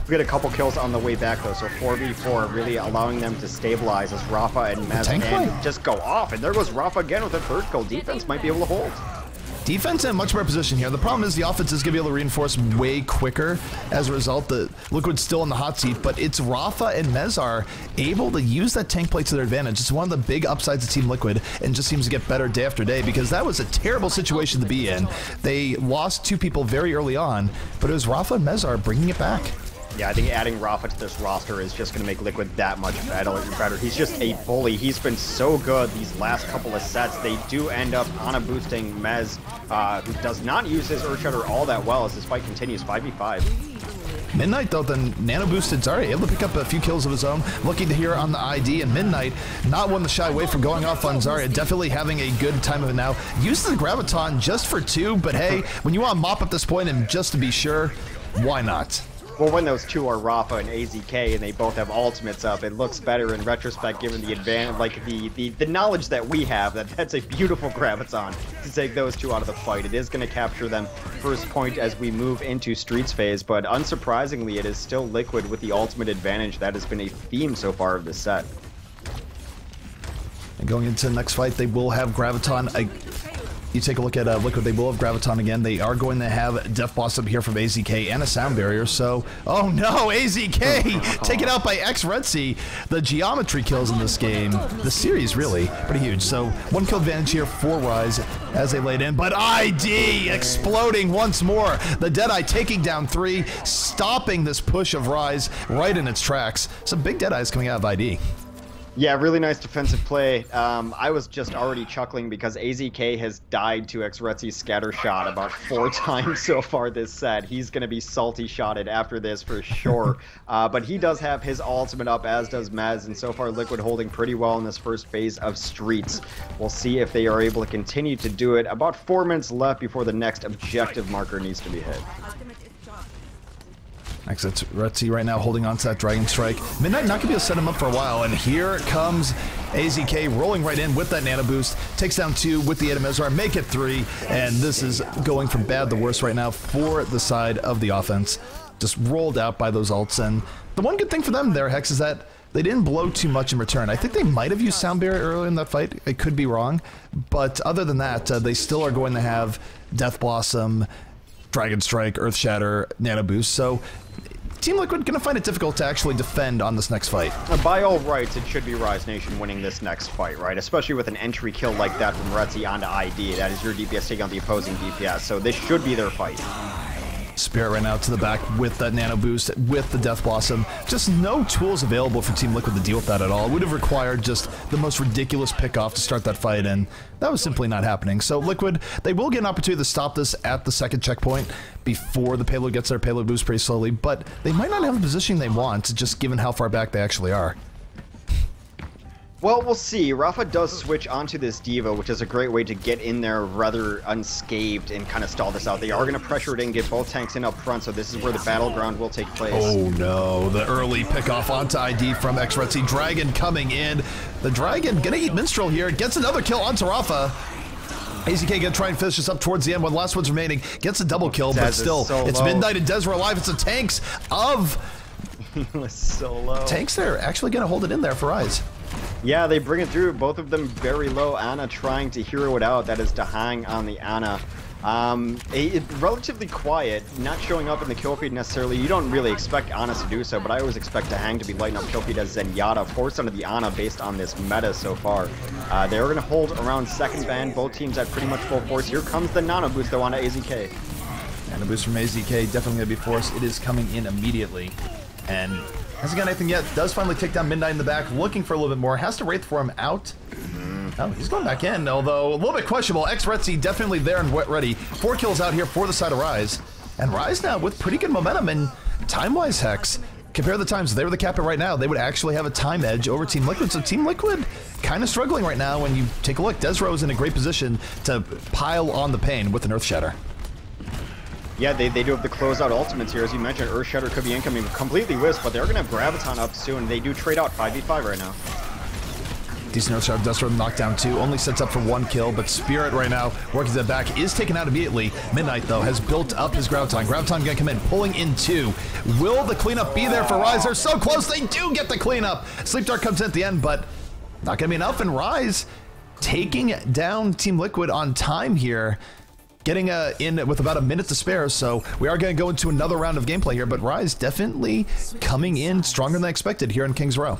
We get a couple kills on the way back though, so 4v4 really allowing them to stabilize as Rafa and Mez just go off, and there goes Rafa again with a third kill. Defense might be able to hold. Defense in much better position here. The problem is the offense is going to be able to reinforce way quicker. As a result, the Liquid's still in the hot seat, but it's Rafa and Mezar able to use that tank plate to their advantage. It's one of the big upsides of Team Liquid, and just seems to get better day after day, because that was a terrible situation to be in. They lost two people very early on, but it was Rafa and Mezar bringing it back. Yeah, I think adding Rafa to this roster is just going to make Liquid that much better. He's just a bully. He's been so good these last couple of sets. They do end up on a boosting Mez, who does not use his Earthshatter all that well as this fight continues 5v5. Midnight, though, then nano boosted Zarya, able to pick up a few kills of his own, looking to hear on the ID, and Midnight, not one to shy away from going off on Zarya, definitely having a good time of it now. Uses the Graviton just for two, but hey, when you want to mop up this point and just to be sure, why not? Well, when those two are Rafa and AZK and they both have ultimates up, it looks better in retrospect given the advantage, like the knowledge that we have that that's a beautiful Graviton to take those two out of the fight. It is going to capture them first point as we move into Streets phase, but unsurprisingly, it is still Liquid with the ultimate advantage. That has been a theme so far of this set. And going into the next fight, they will have Graviton. You take a look at Liquid, they will have Graviton again. They are going to have Death Blossom here from AZK and a Sound Barrier, so... Oh no, AZK taken out by ex-Retzi. The geometry kills in this game, the series really, pretty huge. So, one kill advantage here for Rise as they laid in, but ID exploding once more. The Deadeye taking down three, stopping this push of Rise right in its tracks. Some big Deadeyes coming out of ID. Yeah, really nice defensive play. I was just already chuckling because AZK has died to Xretzi's scatter shot about 4 times so far this set. He's going to be salty shotted after this for sure. But he does have his ultimate up, as does Mez, and so far Liquid holding pretty well in this first phase of Streets. We'll see if they are able to continue to do it. About 4 minutes left before the next objective marker needs to be hit. Xretzi right now holding on to that Dragon Strike. Midnight not going to be able to set him up for a while, and here comes AZK rolling right in with that Nano Boost. Takes down 2 with the Adamezar, make it 3, and this is going from bad to worse right now for the side of the offense. Just rolled out by those ults, and the one good thing for them there, Hex, is that they didn't blow too much in return. I think they might have used Sound Barrier earlier in that fight. I could be wrong, but other than that, they still are going to have Death Blossom, Dragon Strike, Earth Shatter, Nano Boost, so Team Liquid going to find it difficult to actually defend on this next fight. By all rights, it should be Rise Nation winning this next fight, right? Especially with an entry kill like that from Retzi onto ID. That is your DPS taking on the opposing DPS, so this should be their fight. Spirit right now to the back with that Nano Boost, with the Death Blossom. Just no tools available for Team Liquid to deal with that at all. It would have required just the most ridiculous pick-off to start that fight, and that was simply not happening. So Liquid, they will get an opportunity to stop this at the second checkpoint before the payload gets their payload boost pretty slowly, but they might not have the positioning they want, just given how far back they actually are. Well, we'll see. Rafa does switch onto this Diva, which is a great way to get in there rather unscathed and kind of stall this out. They are going to pressure it in, get both tanks in up front, so this is where the battleground will take place. Oh no, the early pickoff onto ID from Xretzi. Dragon coming in. The Dragon going to eat Minstrel here. Gets another kill onto Rafa. AZK going to try and finish this up towards the end. One last one's remaining. Gets a double kill, but still, it's Midnight and Dezra alive. It's the tanks of... He was so low. Tanks there actually going to hold it in there for Rise. Yeah, they bring it through. Both of them very low. Ana trying to hero it out. That is to hang on the Ana. Relatively quiet, not showing up in the kill feed necessarily. You don't really expect Ana to do so, but I always expect to hang to be lighting up kill feed as Zenyatta forced onto the Ana based on this meta so far. They are going to hold around second ban. Both teams at pretty much full force. Here comes the Nano Boost though onto AZK. Nano Boost from AZK definitely going to be forced. It is coming in immediately. And hasn't got anything yet. Does finally take down Midnight in the back, looking for a little bit more. Has to Wraith for him out. Oh, he's going back in, although a little bit questionable. Xretzi definitely there and ready. 4 kills out here for the side of Rise. And Rise now with pretty good momentum and time-wise, Hex. Compare the times. If they were the captain right now, they would actually have a time edge over Team Liquid. So Team Liquid kind of struggling right now when you take a look. Dezra is in a great position to pile on the pain with an Earth Shatter. Yeah, they do have the closeout ultimates here. As you mentioned, Earth Shatter could be incoming completely whisked, but they're going to have Graviton up soon. They do trade out 5v5 right now. Decent Earth Shatter does for the knockdown too. Only sets up for 1 kill, but Spirit right now working to the back is taken out immediately. Midnight though has built up his Graviton. Graviton gonna come in, pulling in 2. Will the cleanup be there for Rise? They're so close, they do get the cleanup. Sleep Dart comes in at the end, but not gonna be enough, and Rise taking down Team Liquid on time here. Getting in with about a minute to spare, so we are going to go into another round of gameplay here, but Rise definitely coming in stronger than expected here in King's Row.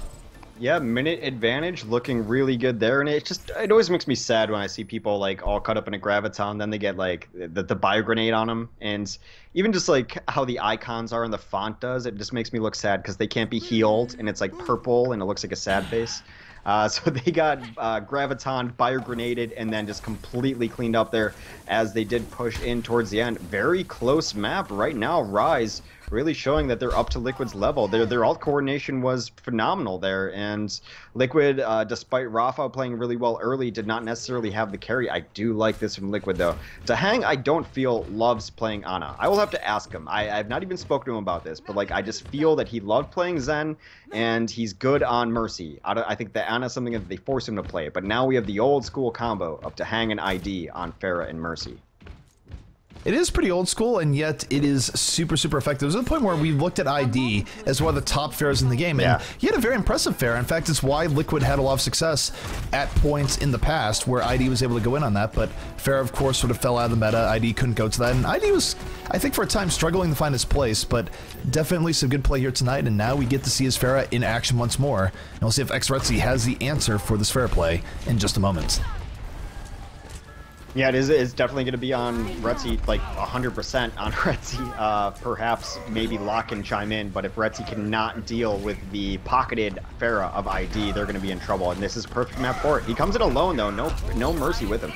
Yeah, minute advantage, looking really good there, and it always makes me sad when I see people like all cut up in a Graviton, then they get like the bio grenade on them, and even just like how the icons are and the font does, it just makes me look sad because they can't be healed, and it's like purple, and it looks like a sad face. So they got Graviton, bio-grenaded, and then just completely cleaned up there as they did push in towards the end. Very close map right now. Rise really showing that they're up to Liquid's level. Their ult coordination was phenomenal there, and Liquid, despite Rafa playing really well early, did not necessarily have the carry. I do like this from Liquid, though. To Hang, I don't feel loves playing Ana. I will have to ask him. I've not even spoken to him about this, but like I just feel that he loved playing Zen, and he's good on Mercy. I think that Ana is something that they force him to play, but now we have the old school combo of to Hang and ID on Pharah and Mercy. It is pretty old school, and yet it is super, super effective. There's a point where we looked at ID as one of the top Pharahs in the game, and he had a very impressive Pharah. In fact, it's why Liquid had a lot of success at points in the past where ID was able to go in on that, but Pharah, of course, sort of fell out of the meta. ID couldn't go to that, and ID was, I think, for a time struggling to find his place, but definitely some good play here tonight, and now we get to see his Pharah in action once more, and we'll see if Xretzi has the answer for this Pharah play in just a moment. Yeah, it's definitely going to be on Retzi, like 100% on Retzi. Perhaps maybe Locke can chime in, but if Retzi cannot deal with the pocketed Pharah of ID, they're going to be in trouble, and this is perfect map for it. He comes in alone, though. No mercy with him.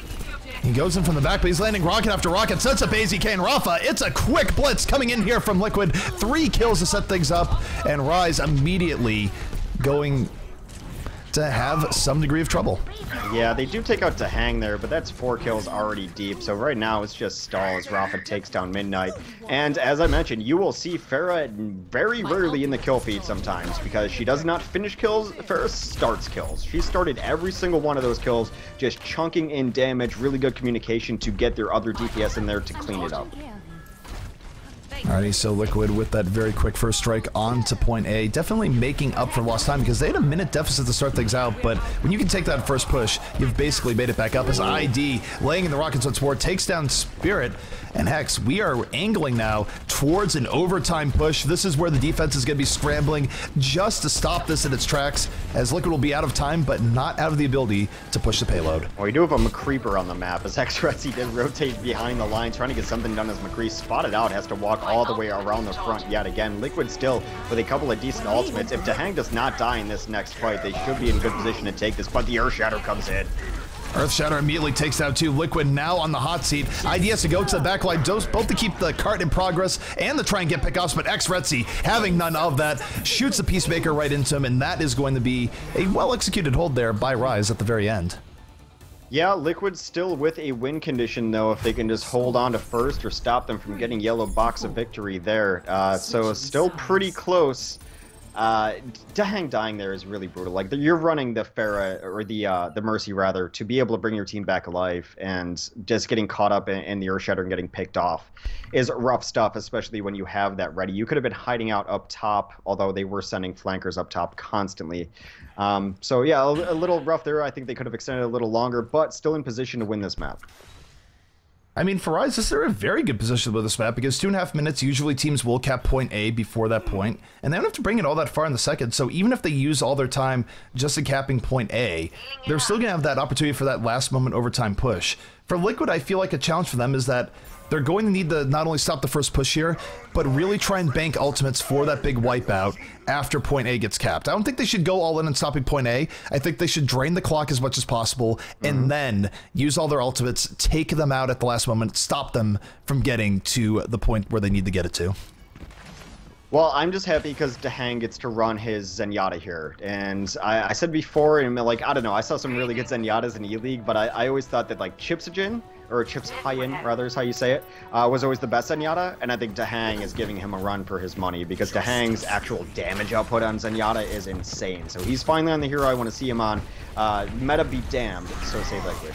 He goes in from the back, but he's landing rocket after rocket, sets up AZK and Rafa. It's a quick blitz coming in here from Liquid. 3 kills to set things up, and Rise immediately going to have some degree of trouble. Yeah, they do take out Dahang there, but that's 4 kills already deep. So right now it's just stall as Rafa takes down Midnight. And as I mentioned, you will see Pharah very rarely in the kill feed sometimes because she does not finish kills. Pharah starts kills. She started every single one of those kills, just chunking in damage, really good communication to get their other DPS in there to clean it up. Alrighty, so Liquid with that very quick first strike on to point A, definitely making up for lost time because they had a minute deficit to start things out, but when you can take that first push, you've basically made it back up as ID laying in the rockets once more, takes down Spirit, and Hex, we are angling now towards an overtime push. This is where the defense is going to be scrambling just to stop this in its tracks, as Liquid will be out of time, but not out of the ability to push the payload. Well, we do have a McCreeper on the map, as Retzi did rotate behind the line, trying to get something done as McCree spotted out, has to walk all the way around the front yet again. Liquid still with a couple of decent ultimates. If Dahang does not die in this next fight, they should be in good position to take this, but the Earth Shatter comes in. Earth Shatter immediately takes out 2. Liquid now on the hot seat. ID has to go to the backline, both to keep the cart in progress and to try and get pickoffs, but Retzi, having none of that, shoots the Peacemaker right into him, and that is going to be a well-executed hold there by Rise at the very end. Yeah, Liquid's still with a win condition, though, if they can just hold on to first or stop them from getting yellow box of victory there. So still pretty close. Dahang dying there is really brutal. Like, you're running the Pharah, or the Mercy, rather, to be able to bring your team back alive, and just getting caught up in the Earth Shatter and getting picked off is rough stuff, especially when you have that ready. You could have been hiding out up top, although they were sending flankers up top constantly. So yeah, a little rough there. I think they could have extended a little longer, but still in position to win this map. I mean, for Rise, they're in a very good position with this map because 2.5 minutes, usually teams will cap point A before that point, and they don't have to bring it all that far in the second, so even if they use all their time just at capping point A, they're still going to have that opportunity for that last moment overtime push. For Liquid, I feel like a challenge for them is that they're going to need to not only stop the first push here, but really try and bank ultimates for that big wipeout after point A gets capped. I don't think they should go all in on stopping point A. I think they should drain the clock as much as possible and then use all their ultimates, take them out at the last moment, stop them from getting to the point where they need to get it to. Well, I'm just happy because Dahang gets to run his Zenyatta here. And I said before, and like, I don't know, I saw some really good Zenyatas in E-League, but I always thought that, like, Chipsogen, or Chips Hyen, rather is how you say it, was always the best Zenyatta, and I think Dahang is giving him a run for his money, because Dahang's actual damage output on Zenyatta is insane. So he's finally on the hero I want to see him on. Meta be damned, so say Liquid.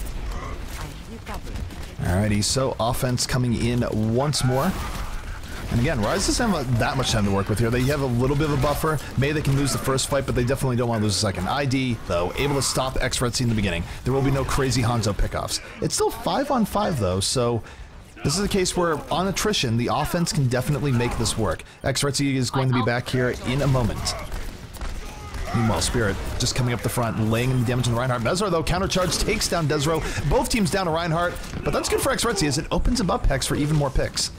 Alrighty, so offense coming in once more. And again, Rise doesn't have that much time to work with here. They have a little bit of a buffer. Maybe they can lose the first fight, but they definitely don't want to lose the second. ID, though, able to stop Retzi in the beginning. There will be no crazy Hanzo pickoffs. It's still 5-on-5, though, so this is a case where, on attrition, the offense can definitely make this work. Retzi is going to be back here in a moment. Meanwhile, Spirit just coming up the front, laying in the damage on Reinhardt. Mesro, though, countercharge takes down Desro. Both teams down to Reinhardt, but that's good for Retzi as it opens him up, Hex, for even more picks.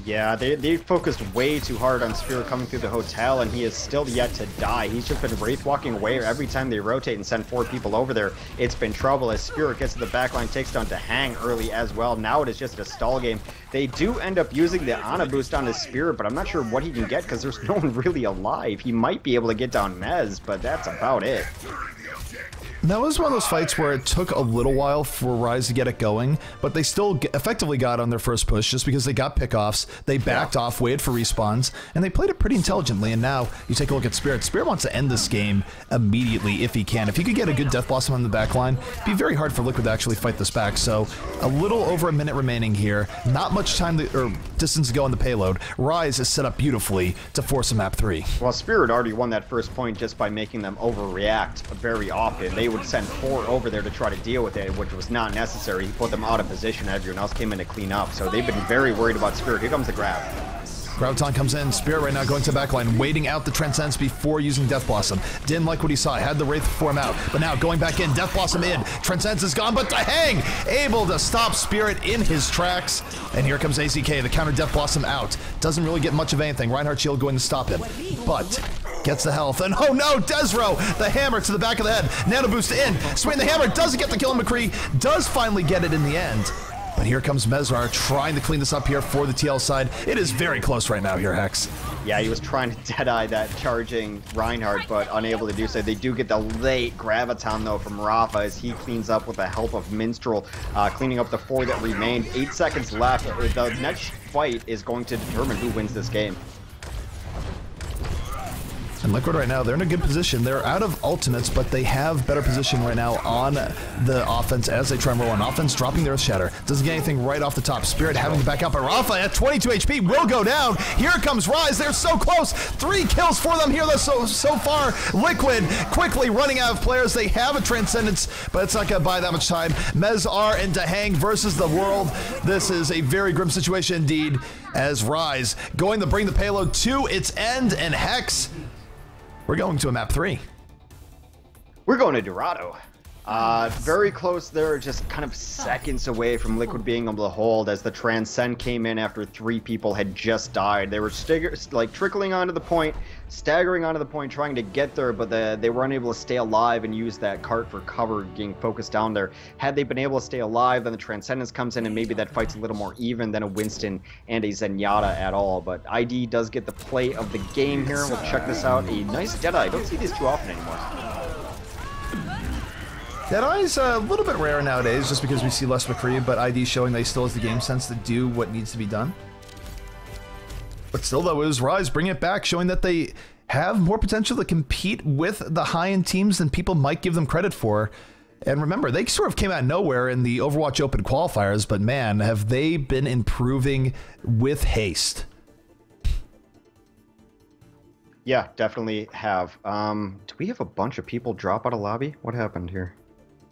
Yeah, they focused way too hard on Spirit coming through the hotel, and he is still yet to die. He's just been wraith walking away every time they rotate and send 4 people over there. It's been trouble as Spirit gets to the backline, takes down Dahang early as well. Now it is just a stall game. They do end up using the Ana boost on his Spirit, but I'm not sure what he can get because there's no one really alive. He might be able to get down Mez, but that's about it. That was one of those fights where it took a little while for Rise to get it going, but they still effectively got on their first push just because they got pickoffs, they backed off, waited for respawns, and they played it pretty intelligently, and now you take a look at Spirit. Spirit wants to end this game immediately if he can. If he could get a good Death Blossom on the back line, it'd be very hard for Liquid to actually fight this back, so a little over a minute remaining here, not much time or distance to go on the payload. Rise is set up beautifully to force a map 3. Well, Spirit already won that first point just by making them overreact very often. They would send 4 over there to try to deal with it, which was not necessary. He put them out of position. Everyone else came in to clean up. So they've been very worried about Spirit. Here comes the grab. Graviton comes in. Spirit right now going to the backline, waiting out the Transcendence before using Death Blossom. Didn't like what he saw. Had the Wraith form out, but now going back in. Death Blossom in. Transcendence is gone, but the Hang able to stop Spirit in his tracks. And here comes AZK. The counter Death Blossom out. Doesn't really get much of anything. Reinhardt Shield going to stop him, but gets the health. And oh no, Desro! The hammer to the back of the head. Nano boost in. Swing the hammer. Doesn't get the kill. McCree does finally get it in the end. But here comes Mezrar trying to clean this up here for the TL side. It is very close right now here, Hex. Yeah, he was trying to deadeye that charging Reinhardt, but unable to do so. They do get the late Graviton, though, from Rafa as he cleans up with the help of Minstrel, cleaning up the 4 that remained. 8 seconds left. The next fight is going to determine who wins this game. And Liquid right now, they're in a good position. They're out of ultimates, but they have better position right now on the offense as they try and roll on offense, dropping their Shatter. Doesn't get anything right off the top. Spirit having to back out, but Rafa at 22 HP will go down. Here comes Rise. They're so close. 3 kills for them here so far. Liquid quickly running out of players. They have a Transcendence, but it's not going to buy that much time. Mezar and Dahang versus the world. This is a very grim situation indeed as Rise going to bring the payload to its end, and Hex, we're going to a map 3. We're going to Dorado. Very close there, just kind of seconds away from Liquid being able to hold as the Transcend came in after 3 people had just died. They were trickling onto the point, staggering onto the point, trying to get there, but they were unable to stay alive and use that cart for cover, getting focused down there. Had they been able to stay alive, then the Transcendence comes in and maybe that fight's a little more even than a Winston and a Zenyatta at all. But ID does get the play of the game here. We'll check this out. A nice Deadeye. I don't see these too often anymore. Deadeye's a little bit rare nowadays just because we see less McCree, but ID showing that he still has the game sense to do what needs to be done. But still, though, it was Rise bringing it back, showing that they have more potential to compete with the high-end teams than people might give them credit for. And remember, they sort of came out of nowhere in the Overwatch Open qualifiers, but man, have they been improving with haste. Yeah, definitely have. Do we have a bunch of people drop out of lobby? What happened here?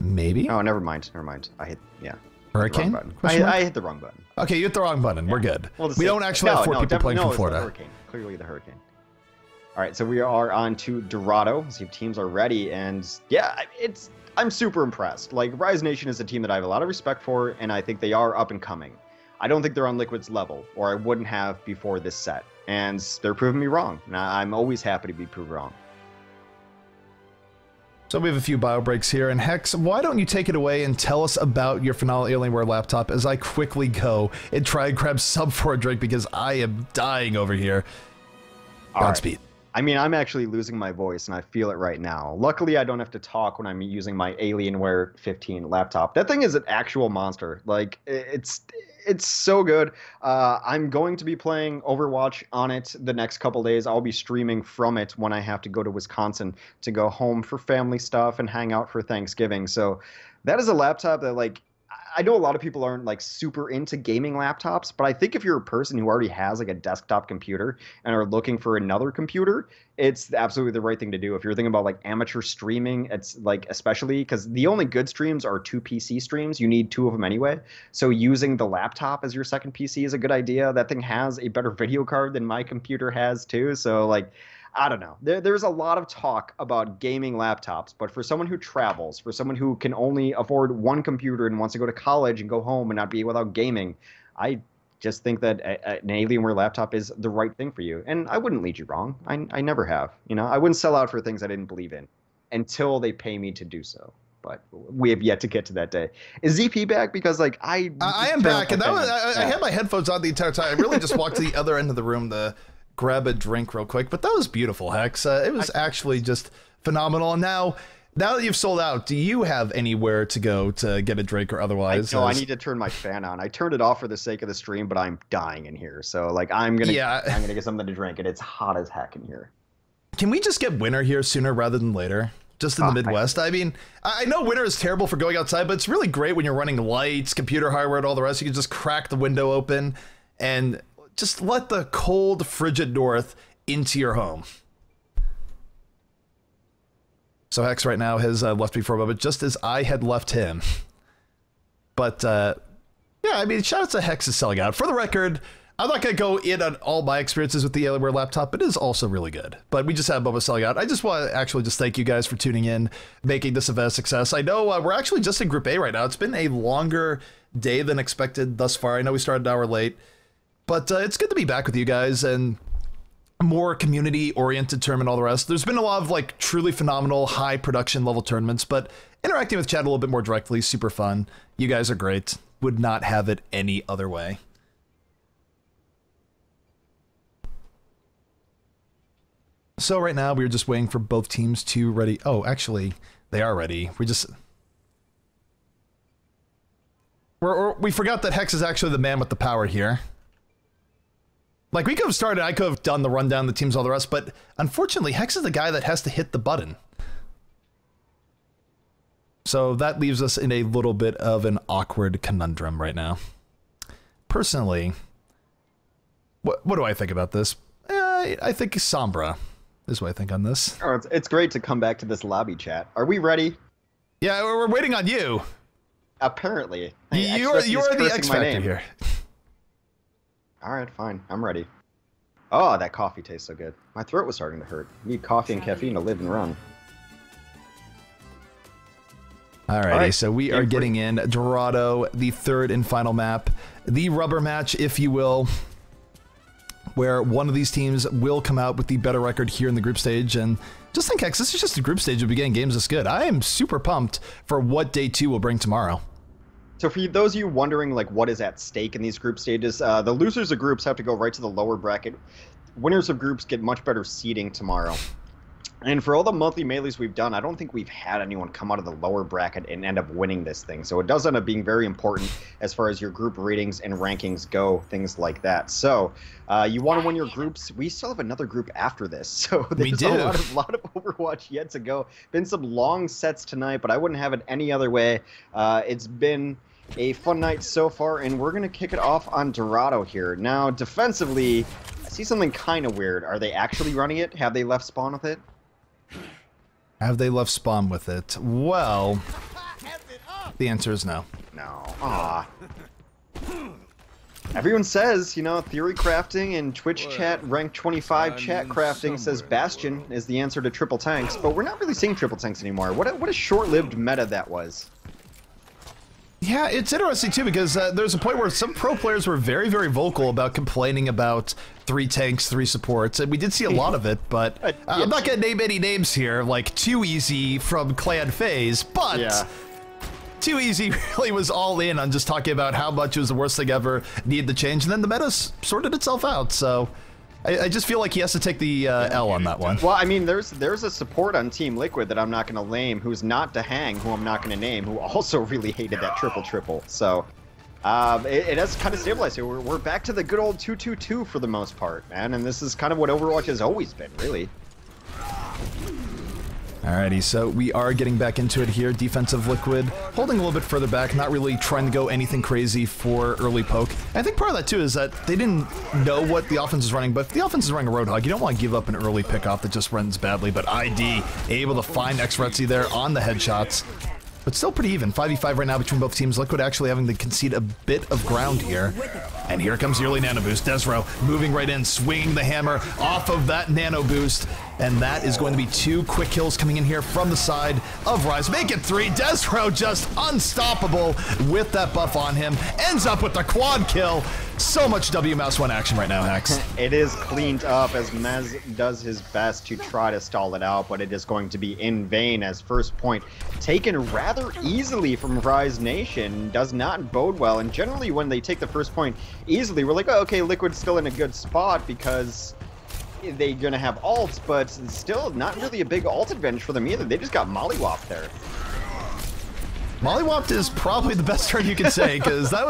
Maybe? Oh, never mind. Never mind. I hit, yeah. Hurricane? I hit the wrong button. Okay, you hit the wrong button. Yeah. We're good. We don't actually have 4 people playing from Florida. The hurricane. Clearly the hurricane. All right, so we are on to Dorado. See if teams are ready, and yeah, I'm super impressed. Like, Rise Nation is a team that I have a lot of respect for, and I think they are up and coming. I don't think they're on Liquid's level, or I wouldn't have before this set, and they're proving me wrong. And I'm always happy to be proved wrong. So we have a few bio breaks here, and Hex, why don't you take it away and tell us about your Finale Alienware laptop as I quickly go and try and grab sub for a drink because I am dying over here. Godspeed. Right. I mean, I'm actually losing my voice, and I feel it right now. Luckily, I don't have to talk when I'm using my Alienware 15 laptop. That thing is an actual monster. Like, it's so good. I'm going to be playing Overwatch on it the next couple days. I'll be streaming from it when I have to go to Wisconsin to go home for family stuff and hang out for Thanksgiving. So that is a laptop that, like, I know a lot of people aren't like super into gaming laptops, but I think if you're a person who already has like a desktop computer and are looking for another computer, it's absolutely the right thing to do. If you're thinking about like amateur streaming, it's like, especially because the only good streams are 2 PC streams. You need 2 of them anyway. So using the laptop as your second PC is a good idea. That thing has a better video card than my computer has too. So like, I don't know. There's a lot of talk about gaming laptops, but for someone who travels, for someone who can only afford 1 computer and wants to go to college and go home and not be without gaming, I just think that an Alienware laptop is the right thing for you. And I wouldn't lead you wrong. I never have. You know, I wouldn't sell out for things I didn't believe in until they pay me to do so. But we have yet to get to that day. Is ZP back? Because like I am back, and that was I had my headphones on the entire time. I really just walked to the other end of the room to grab a drink real quick, but that was beautiful, Hex. It was actually just phenomenal. And now that you've sold out, do you have anywhere to go to get a drink or otherwise? No, I need to turn my fan on. I turned it off for the sake of the stream, but I'm dying in here. So like I'm gonna get something to drink, and it's hot as heck in here. Can we just get winter here sooner rather than later? Just in the Midwest. I mean, I know winter is terrible for going outside, but it's really great when you're running lights, computer hardware, and all the rest. You can just crack the window open and just let the cold, frigid north into your home. So Hex right now has left me for a moment, just as I had left him. But, yeah, I mean, shout out to Hex is selling out. For the record, I'm not going to go in on all my experiences with the Alienware laptop, but it is also really good. But we just had Bubba selling out. I just want to actually just thank you guys for tuning in, making this event a success. I know we're actually just in Group A right now. It's been a longer day than expected thus far. I know we started an hour late, but it's good to be back with you guys and more community-oriented tournament, all the rest. There's been a lot of like truly phenomenal high production level tournaments, but interacting with chat a little bit more directly, super fun. You guys are great. Would not have it any other way. So right now we're just waiting for both teams to ready. Oh, actually, they are ready. We forgot that Hex is actually the man with the power here. Like, we could have started, I could have done the rundown, the teams, all the rest, but unfortunately, Hex is the guy that has to hit the button. So that leaves us in a little bit of an awkward conundrum right now. Personally, what do I think about this? I think Sombra is what I think on this. Oh, it's great to come back to this lobby chat. Are we ready? Yeah, we're waiting on you. Apparently. You are the X Factor here. All right, fine. I'm ready. Oh, that coffee tastes so good. My throat was starting to hurt. You need coffee and caffeine to live and run. Alrighty, so we are getting in Dorado, the third and final map. The rubber match, if you will, where one of these teams will come out with the better record here in the group stage. And just think, Hex, this is just a group stage of beginning games this good. I am super pumped for what day 2 will bring tomorrow. So for those of you wondering, like, what is at stake in these group stages, the losers of groups have to go right to the lower bracket. Winners of groups get much better seeding tomorrow. And for all the monthly melees we've done, I don't think we've had anyone come out of the lower bracket and end up winning this thing. So it does end up being very important as far as your group ratings and rankings go, things like that. So you want to win your groups. We still have another group after this. So there's a lot of Overwatch yet to go. Been some long sets tonight, but I wouldn't have it any other way. It's been a fun night so far, and we're going to kick it off on Dorado here. Now, defensively, I see something kind of weird. Are they actually running it? Have they left spawn with it? Have they left spawn with it? Well, the answer is no. No. Aw. Everyone says, you know, theory crafting and Twitch chat rank 25 chat crafting says Bastion is the answer to triple tanks, but we're not really seeing triple tanks anymore. What a short-lived meta that was. Yeah, it's interesting too, because there's a point where some pro players were very, very vocal about complaining about 3 tanks, 3 supports, and we did see a lot of it, but I'm not going to name any names here, like Too Easy from Clan FaZe, but Too Easy really was all in on just talking about how much it was the worst thing ever, needed to change, and then the meta sorted itself out, so I just feel like he has to take the L on that one. Well, I mean, there's a support on Team Liquid that I'm not going to name, who's not to hang, who I'm not going to name, who also really hated that triple. So it has kind of stabilized here. We're back to the good old 2-2-2 for the most part, man, and this is kind of what Overwatch has always been, really. Alrighty, so we are getting back into it here. Defensive Liquid, holding a little bit further back, not really trying to go anything crazy for early poke. I think part of that, too, is that they didn't know what the offense is running, but if the offense is running a Roadhog, you don't want to give up an early pickoff that just runs badly, but ID able to find Xretzy there on the headshots. But still pretty even. 5v5 right now between both teams. Liquid actually having to concede a bit of ground here. And here comes the early nano boost. Desro moving right in, swinging the hammer off of that nano boost. And that is going to be 2 quick kills coming in here from the side of Rise. Make it 3. Desro just unstoppable with that buff on him. Ends up with the quad kill. So much W mouse 1 action right now, Hex. It is cleaned up as Mez does his best to try to stall it out, but it is going to be in vain as first point taken rather easily from Rise Nation. Does not bode well, and generally when they take the first point easily, we're like, oh, okay, Liquid's still in a good spot because they're going to have ults, but still not really a big ult advantage for them either. They just got mollywopped there. Mollywopped is probably the best term you can say, because that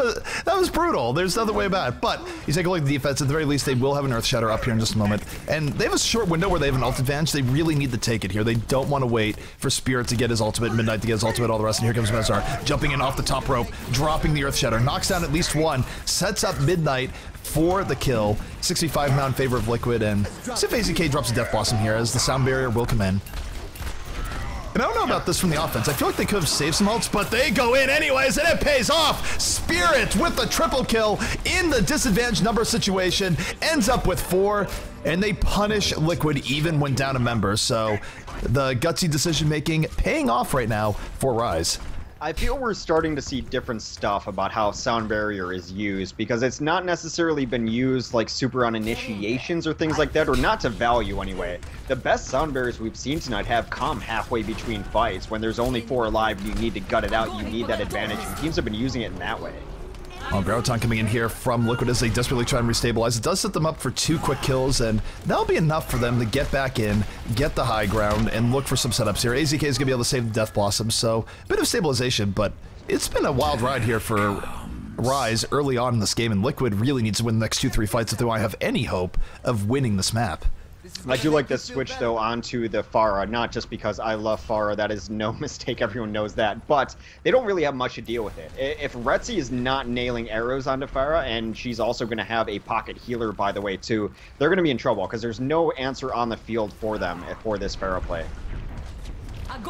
was brutal. There's no other way about it. But you take a look at the defense. At the very least, they will have an Earth Shatter up here in just a moment. And they have a short window where they have an ult advantage. They really need to take it here. They don't want to wait for Spirit to get his ultimate, Midnight to get his ultimate, all the rest. And here comes Mezar, jumping in off the top rope, dropping the Earth Shatter, knocks down at least 1, sets up Midnight for the kill. 65 now in favor of Liquid, and Sif AZK drops a Death Blossom here as the sound barrier will come in. And I don't know about this from the offense. I feel like they could have saved some ults, but they go in anyways, and it pays off. Spirit with the triple kill in the disadvantage number situation, ends up with 4, and they punish Liquid even when down a member. So the gutsy decision making paying off right now for Rise. I feel we're starting to see different stuff about how Sound Barrier is used, because it's not necessarily been used like super on initiations or things like that, or not to value anyway. The best Sound Barriers we've seen tonight have come halfway between fights. When there's only 4 alive and you need to gut it out, you need that advantage, and teams have been using it in that way. Well, Graviton coming in here from Liquid as they desperately try and restabilize. It does set them up for 2 quick kills, and that'll be enough for them to get back in, get the high ground, and look for some setups here. AZK is going to be able to save the Death Blossom, so a bit of stabilization, but it's been a wild ride here for Rise early on in this game, and Liquid really needs to win the next 2-3 fights if they want to have any hope of winning this map. I do like this switch, though, onto the Pharah, not just because I love Pharah, that is no mistake, everyone knows that, but they don't really have much to deal with it. If Retzi is not nailing arrows onto Pharah, and she's also going to have a pocket healer, by the way, too, they're going to be in trouble, because there's no answer on the field for them for this Pharah play.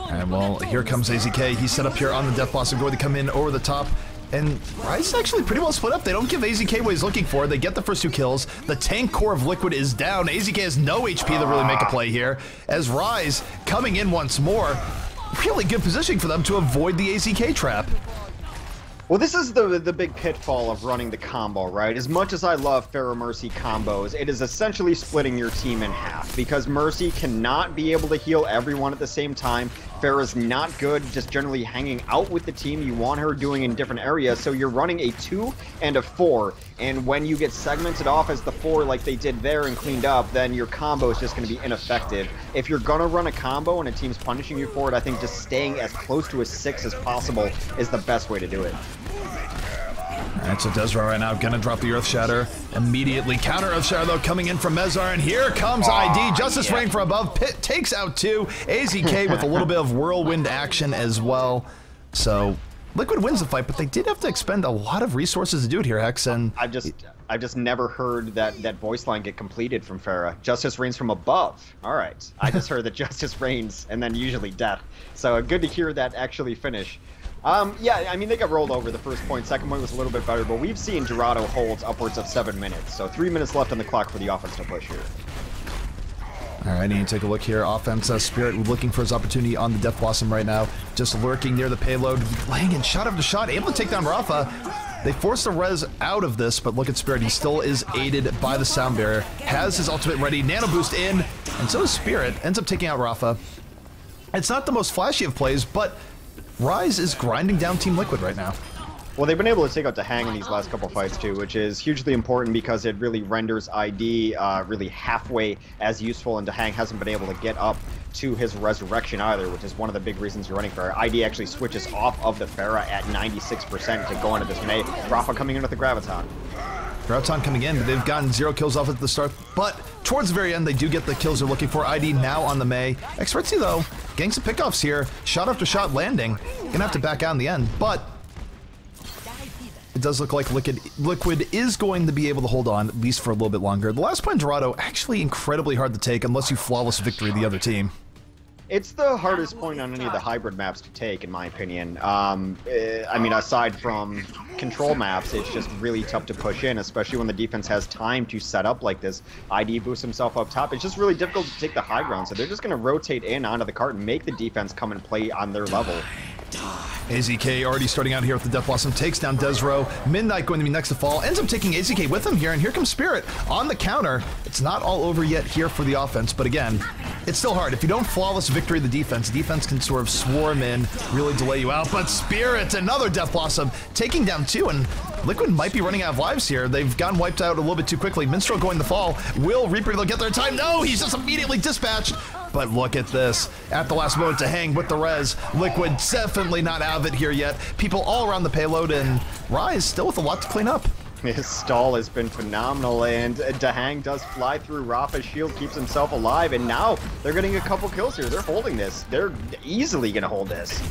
And well, here comes AZK. He's set up here on the Death Blossom, going to come in over the top. And Rise is actually pretty well split up. They don't give AZK what he's looking for. They get the first 2 kills. The tank core of Liquid is down. AZK has no HP to really make a play here. As Rise coming in once more. Really good positioning for them to avoid the AZK trap. Well, this is the big pitfall of running the combo, right? As much as I love Pharah Mercy combos, it is essentially splitting your team in half, because Mercy cannot be able to heal everyone at the same time. Pharah's not good just generally hanging out with the team. You want her doing in different areas, so you're running a 2 and a 4, and when you get segmented off as the 4 like they did there and cleaned up, then your combo is just going to be ineffective. If you're going to run a combo and a team's punishing you for it, I think just staying as close to a 6 as possible is the best way to do it. Alright, so Desra right now gonna drop the Earth Shatter immediately. Counter Earth Shatter though coming in from Mezar, and here comes ID. Justice Rain from above. Pit takes out 2. AZK with a little bit of whirlwind action as well. So Liquid wins the fight, but they did have to expend a lot of resources to do it here, Hex. And I've just never heard that voice line get completed from Pharah. Justice reigns from above. All right, I just heard that Justice reigns and then usually death. So good to hear that actually finish. Yeah, I mean, they got rolled over the first point. Second point was a little bit better, but we've seen Dorado holds upwards of 7 minutes. So 3 minutes left on the clock for the offense to push here. All right, need to take a look here. Offense, Spirit looking for his opportunity on the Death Blossom right now. Just lurking near the payload, laying in shot after shot, able to take down Rafa. They forced the res out of this, but look at Spirit. He still is aided by the Sound Barrier. Has his ultimate ready. Nano boost in, and so is Spirit. Ends up taking out Rafa. It's not the most flashy of plays, but Rise is grinding down Team Liquid right now. Well, they've been able to take out Dahang in these last couple fights too, which is hugely important because it really renders ID really halfway as useful, and Dahang hasn't been able to get up to his resurrection either, which is one of the big reasons you're running for. ID actually switches off of the Pharah at 96% to go into this May. Rafa coming in with the Graviton. Graviton coming in, but they've gotten 0 kills off at the start, but towards the very end, they do get the kills they're looking for. ID now on the May. Expertzy, though, getting some pickoffs here. Shot after shot landing. Gonna have to back out in the end, but it does look like Liquid is going to be able to hold on, at least for a little bit longer. The last point in Dorado, actually incredibly hard to take unless you flawless victory the other team. It's the hardest point on any of the hybrid maps to take, in my opinion. I mean, aside from control maps, it's just really tough to push in, especially when the defense has time to set up like this. ID boosts himself up top. It's just really difficult to take the high ground, so they're just going to rotate in onto the cart and make the defense come and play on their level. AZK already starting out here with the Death Blossom, takes down Desro. Midnight going to be next to fall, ends up taking AZK with him here, and here comes Spirit on the counter. It's not all over yet here for the offense, but again, it's still hard. If you don't flawless victory the defense can sort of swarm in, really delay you out, but Spirit, another Death Blossom, taking down 2, and Liquid might be running out of lives here. They've gotten wiped out a little bit too quickly. Minstrel going to fall. Will Reaper they'll get their time? No, he's just immediately dispatched. But look at this. At the last moment to hang with the res. Liquid definitely not out of it here yet. People all around the payload, and Rise still with a lot to clean up. His stall has been phenomenal, and Dahang does fly through Rafa's shield, keeps himself alive, and now they're getting a couple kills here. They're holding this. They're easily going to hold this.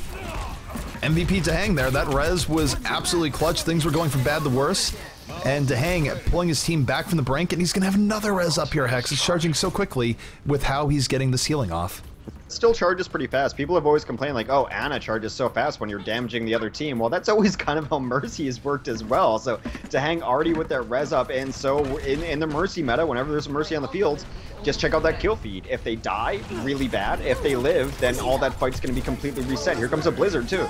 MVP Dahang there. That res was absolutely clutch. Things were going from bad to worse. And Dahang pulling his team back from the brink, and he's going to have another res up here, Hex. It's charging so quickly with how he's getting this healing off. Still charges pretty fast. People have always complained like, oh, Ana charges so fast when you're damaging the other team. Well, that's always kind of how Mercy has worked as well. So to hang Artie with that res up, and so in the Mercy meta, whenever there's a Mercy on the field, just check out that kill feed. If they die, really bad. If they live, then all that fight's going to be completely reset. Here comes a Blizzard too.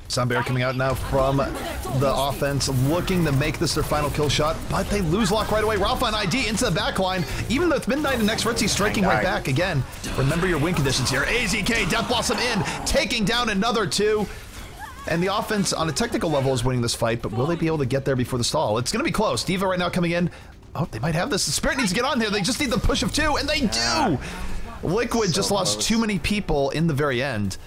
Sunbear coming out now from the offense, looking to make this their final kill shot, but they lose lock right away. Rafa and ID into the back line, even with Midnight and Ritzy striking right back again. Remember your win conditions here. AZK, Death Blossom in, taking down another 2. And the offense on a technical level is winning this fight, but will they be able to get there before the stall? It's going to be close. D.Va right now coming in. Oh, they might have this. The Spirit needs to get on there. They just need the push of 2, and they do! Liquid So just lost close. too many people in the very end,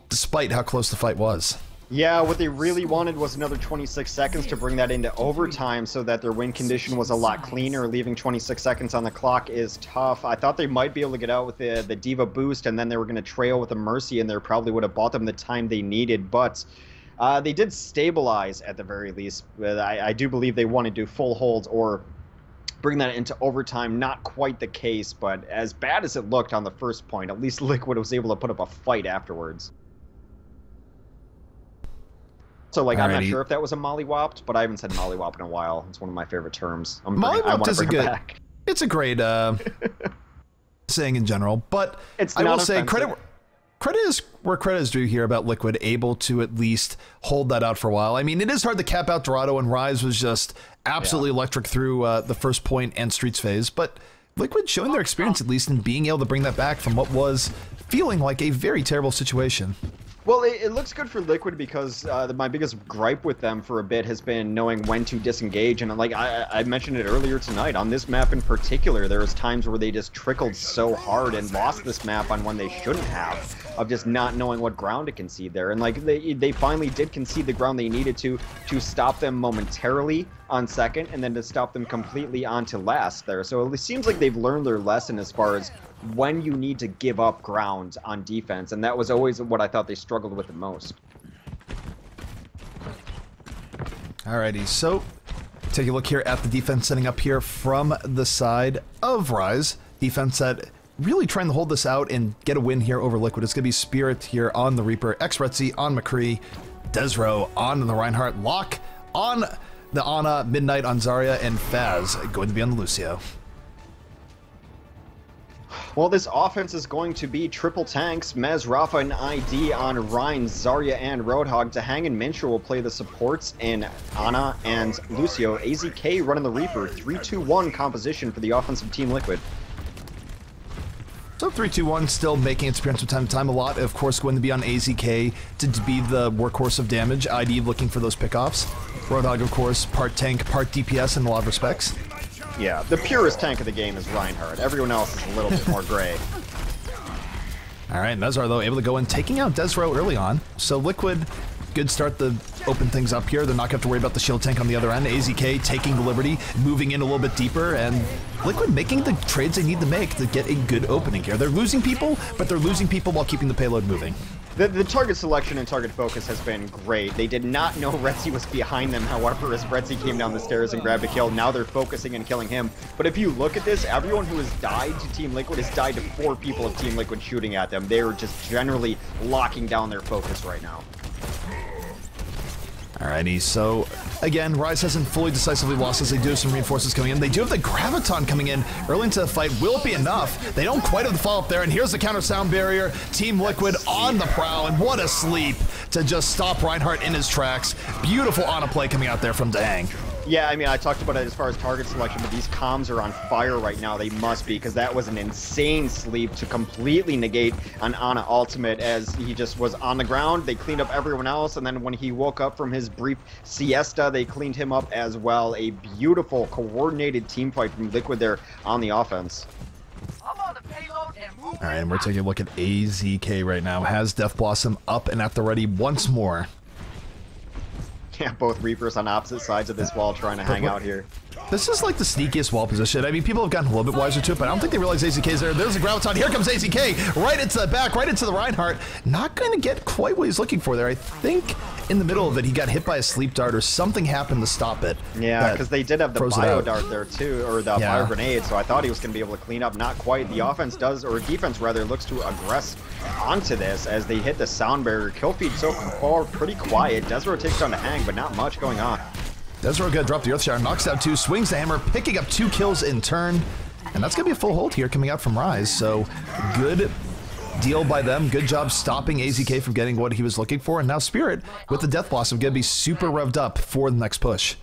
despite how close the fight was. Yeah, what they really wanted was another 26 seconds to bring that into overtime so that their win condition was a lot cleaner. Leaving 26 seconds on the clock is tough. I thought they might be able to get out with the D.Va boost, and then they were going to trail with a Mercy, and there probably would have bought them the time they needed, but they did stabilize at the very least. I do believe they want to do full holds or bring that into overtime. Not quite the case, but as bad as it looked on the first point, at least Liquid was able to put up a fight afterwards. So, like, I'm not sure if that was a mollywopped, but I haven't said mollywopped in a while. It's one of my favorite terms. Mollywopped is a good. It's a great saying in general, but it's I will say credit is where credit is due here about Liquid, able to at least hold that out for a while. I mean, it is hard to cap out Dorado, and Rise was just absolutely electric through the first point and Streets phase, but Liquid showing their experience at least in being able to bring that back from what was feeling like a very terrible situation. Well, it looks good for Liquid because my biggest gripe with them for a bit has been knowing when to disengage. And like I mentioned it earlier tonight, on this map in particular, there was times where they just trickled so hard and lost this map on when they shouldn't have, of just not knowing what ground to concede there. And like they finally did concede the ground they needed to stop them momentarily on second, and then to stop them completely onto last there. So it seems like they've learned their lesson as far as when you need to give up ground on defense, and that was always what I thought they struggled with the most. Alrighty, so take a look here at the defense setting up here from the side of Rise. Defense that really trying to hold this out and get a win here over Liquid. It's going to be Spirit here on the Reaper, Ritzy on McCree, Desro on the Reinhardt, Locke on the Ana, Midnight on Zarya, and Faz going to be on the Lucio. Well, this offense is going to be triple tanks, Mez, Rafa, and ID on Rein, Zarya, and Roadhog. Tahang and Minshur will play the supports in Ana and Lucio. AZK running the Reaper. 3-2-1 composition for the offensive Team Liquid. So 3-2-1 still making its appearance from time to time. A lot, of course, going to be on AZK to be the workhorse of damage. ID looking for those pickoffs. Roadhog, of course, part tank, part DPS in a lot of respects. Yeah, the purest tank of the game is Reinhardt. Everyone else is a little bit more gray. Alright, Mezar, though, able to go in, taking out Desro early on. So Liquid, good start to open things up here. They're not going to have to worry about the shield tank on the other end. AZK taking the liberty, moving in a little bit deeper, and Liquid making the trades they need to make to get a good opening here. They're losing people, but they're losing people while keeping the payload moving. The target selection and target focus has been great. They did not know Ritzy was behind them, however, as Ritzy came down the stairs and grabbed a kill, now they're focusing and killing him. But if you look at this, everyone who has died to Team Liquid has died to 4 people of Team Liquid shooting at them. They are just generally locking down their focus right now. Alrighty, so again, Rise hasn't fully decisively lost as they do have some reinforcements coming in. They do have the Graviton coming in early into the fight. Will it be enough? They don't quite have the follow-up there, and here's the counter sound barrier. Team Liquid on the prowl, and what a sleep to just stop Reinhardt in his tracks. Beautiful Ana play coming out there from Dang. Yeah, I mean, I talked about it as far as target selection, but these comms are on fire right now. They must be, because that was an insane sleep to completely negate an Ana ultimate as he just was on the ground. They cleaned up everyone else, and then when he woke up from his brief siesta, they cleaned him up as well. A beautiful, coordinated team fight from Liquid there on the offense. All right, and we're taking a look at AZK right now. Has Death Blossom up and at the ready once more. Yeah, both Reapers on opposite sides of this wall trying to hang out here. This is like the sneakiest wall position. I mean, people have gotten a little bit wiser to it, but I don't think they realize AZK is there. There's a Graviton. Here comes AZK. Right into the back, right into the Reinhardt. Not going to get quite what he's looking for there. I think in the middle of it, he got hit by a sleep dart or something happened to stop it. Yeah, because they did have the bio dart there too, or the bio grenade, so I thought he was going to be able to clean up. Not quite. The offense does, or defense rather, looks to aggress onto this as they hit the sound barrier. Kill feed so far pretty quiet. Desro takes down the Hang, but not much going on. Desro gonna drop the Earth Shower, knocks out 2, swings the hammer, picking up 2 kills in turn. And that's gonna be a full hold here coming out from Rise, so good deal by them. Good job stopping AZK from getting what he was looking for, and now Spirit with the Death Blossom gonna be super revved up for the next push.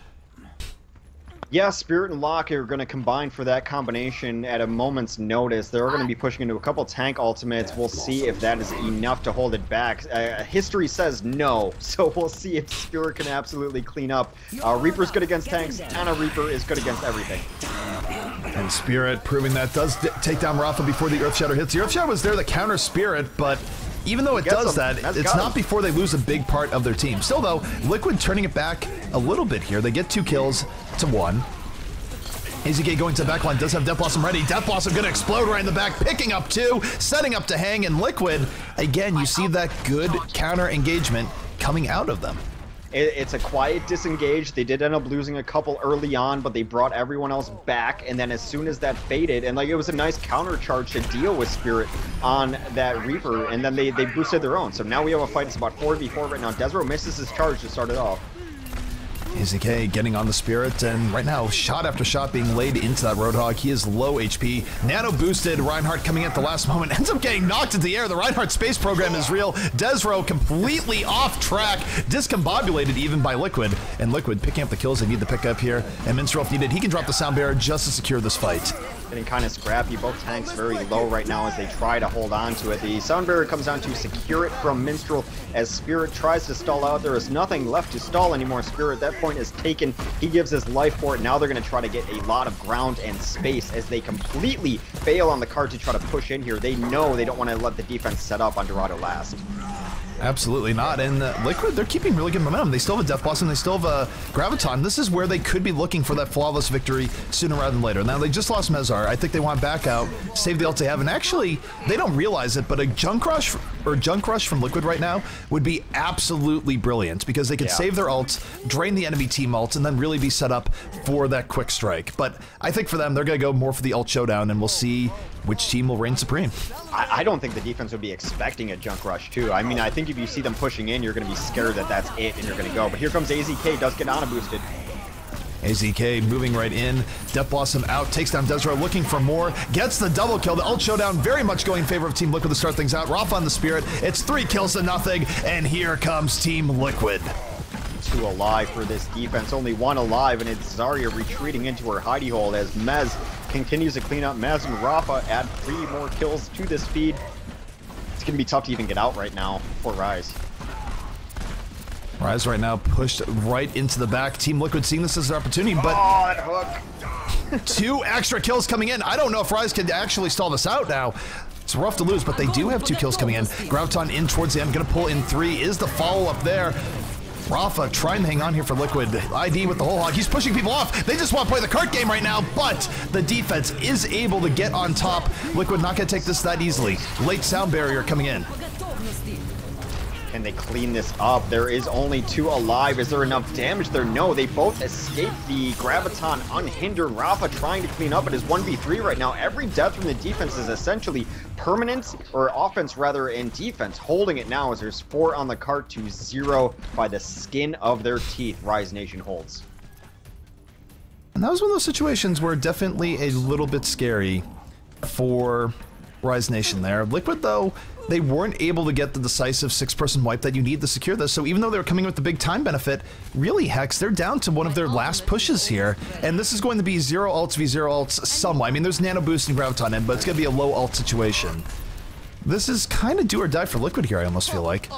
Yeah, Spirit and Locke are going to combine for that combination at a moment's notice. They're going to be pushing into a couple tank ultimates. We'll see if that is enough to hold it back. History says no, so we'll see if Spirit can absolutely clean up. Reaper's good against tanks, and a Reaper is good against everything. And Spirit proving that does take down Rafa before the Earth Shatter hits. The Earth Shatter was there to counter Spirit, but even though it does that, it's not before they lose a big part of their team. Still though, Liquid turning it back a little bit here. They get 2 kills to 1. AZK going to the backline, does have Death Blossom ready. Death Blossom gonna explode right in the back, picking up 2, setting up to Hang, and Liquid, again, you see that good counter engagement coming out of them. It's a quiet disengage. They did end up losing a couple early on, but they brought everyone else back, and then as soon as that faded, and like it was a nice counter charge to deal with Spirit on that Reaper, and then they boosted their own. So now we have a fight. It's about 4v4 right now. Desro misses his charge to start it off. AZK getting on the Spirit, and right now, shot after shot being laid into that Roadhog. He is low HP. Nano boosted. Reinhardt coming at the last moment. Ends up getting knocked into the air. The Reinhardt space program is real. Desro completely off track. Discombobulated even by Liquid. And Liquid picking up the kills they need to pick up here. And Minstrel, if needed, he can drop the sound barrier just to secure this fight. Getting kind of scrappy. Both tanks very low right now as they try to hold on to it. The sound barrier comes down to secure it from Minstrel as Spirit tries to stall out. There is nothing left to stall anymore. Spirit at that point is taken. He gives his life for it. Now they're going to try to get a lot of ground and space as they completely fail on the card to try to push in here. They know they don't want to let the defense set up on Dorado last. Absolutely not. And Liquid, they're keeping really good momentum. They still have a Death Blossom, they still have a Graviton. This is where they could be looking for that flawless victory sooner rather than later. Now, they just lost Mezar. I think they want back out, save the ult they have. And actually, they don't realize it, but a Junk Rush from Liquid right now would be absolutely brilliant because they could save their ults, drain the enemy team ults, and then really be set up for that quick strike. But I think for them, they're going to go more for the ult showdown, and we'll see which team will reign supreme. I don't think the defense would be expecting a Junk Rush, too. I mean, I think if you see them pushing in, you're going to be scared that that's it and you're going to go. But here comes AZK, does get Ana boosted. AZK moving right in. Death Blossom out, takes down Desro, looking for more, gets the double kill. The ult showdown very much going in favor of Team Liquid to start things out. Rafa on the Spirit. It's 3 kills to nothing, and here comes Team Liquid. 2 alive for this defense, only 1 alive, and it's Zarya retreating into her hidey hole as Mez continues to clean up. Mez and Rafa add 3 more kills to this feed. It's going to be tough to even get out right now for Rise. Rise right now pushed right into the back. Team Liquid seeing this as an opportunity, but that hook. 2 extra kills coming in. I don't know if Rise can actually stall this out now. It's rough to lose, but they do have 2 kills coming in. Graviton in towards the end, going to pull in 3. Is the follow-up there? Rafa trying to hang on here for Liquid. ID with the whole hog. He's pushing people off. They just want to play the cart game right now, but the defense is able to get on top. Liquid not going to take this that easily. Late sound barrier coming in. Can they clean this up? There is only 2 alive. Is there enough damage there? No, they both escaped the Graviton unhindered. Rafa trying to clean up. It is 1v3 right now. Every death from the defense is essentially permanent, or offense rather, in defense. Holding it now as there's 4 on the cart to 0 by the skin of their teeth. Rise Nation holds. And that was one of those situations where definitely a little bit scary for Rise Nation there. Liquid, though, they weren't able to get the decisive 6-person wipe that you need to secure this, so even though they were coming with the big time benefit, really, Hex, they're down to one of their last pushes here, and this is going to be 0 ults v 0 ults somewhat. I mean, there's Nano Boost and Graviton in, but it's going to be a low ult situation. This is kind of do or die for Liquid here, I almost feel like.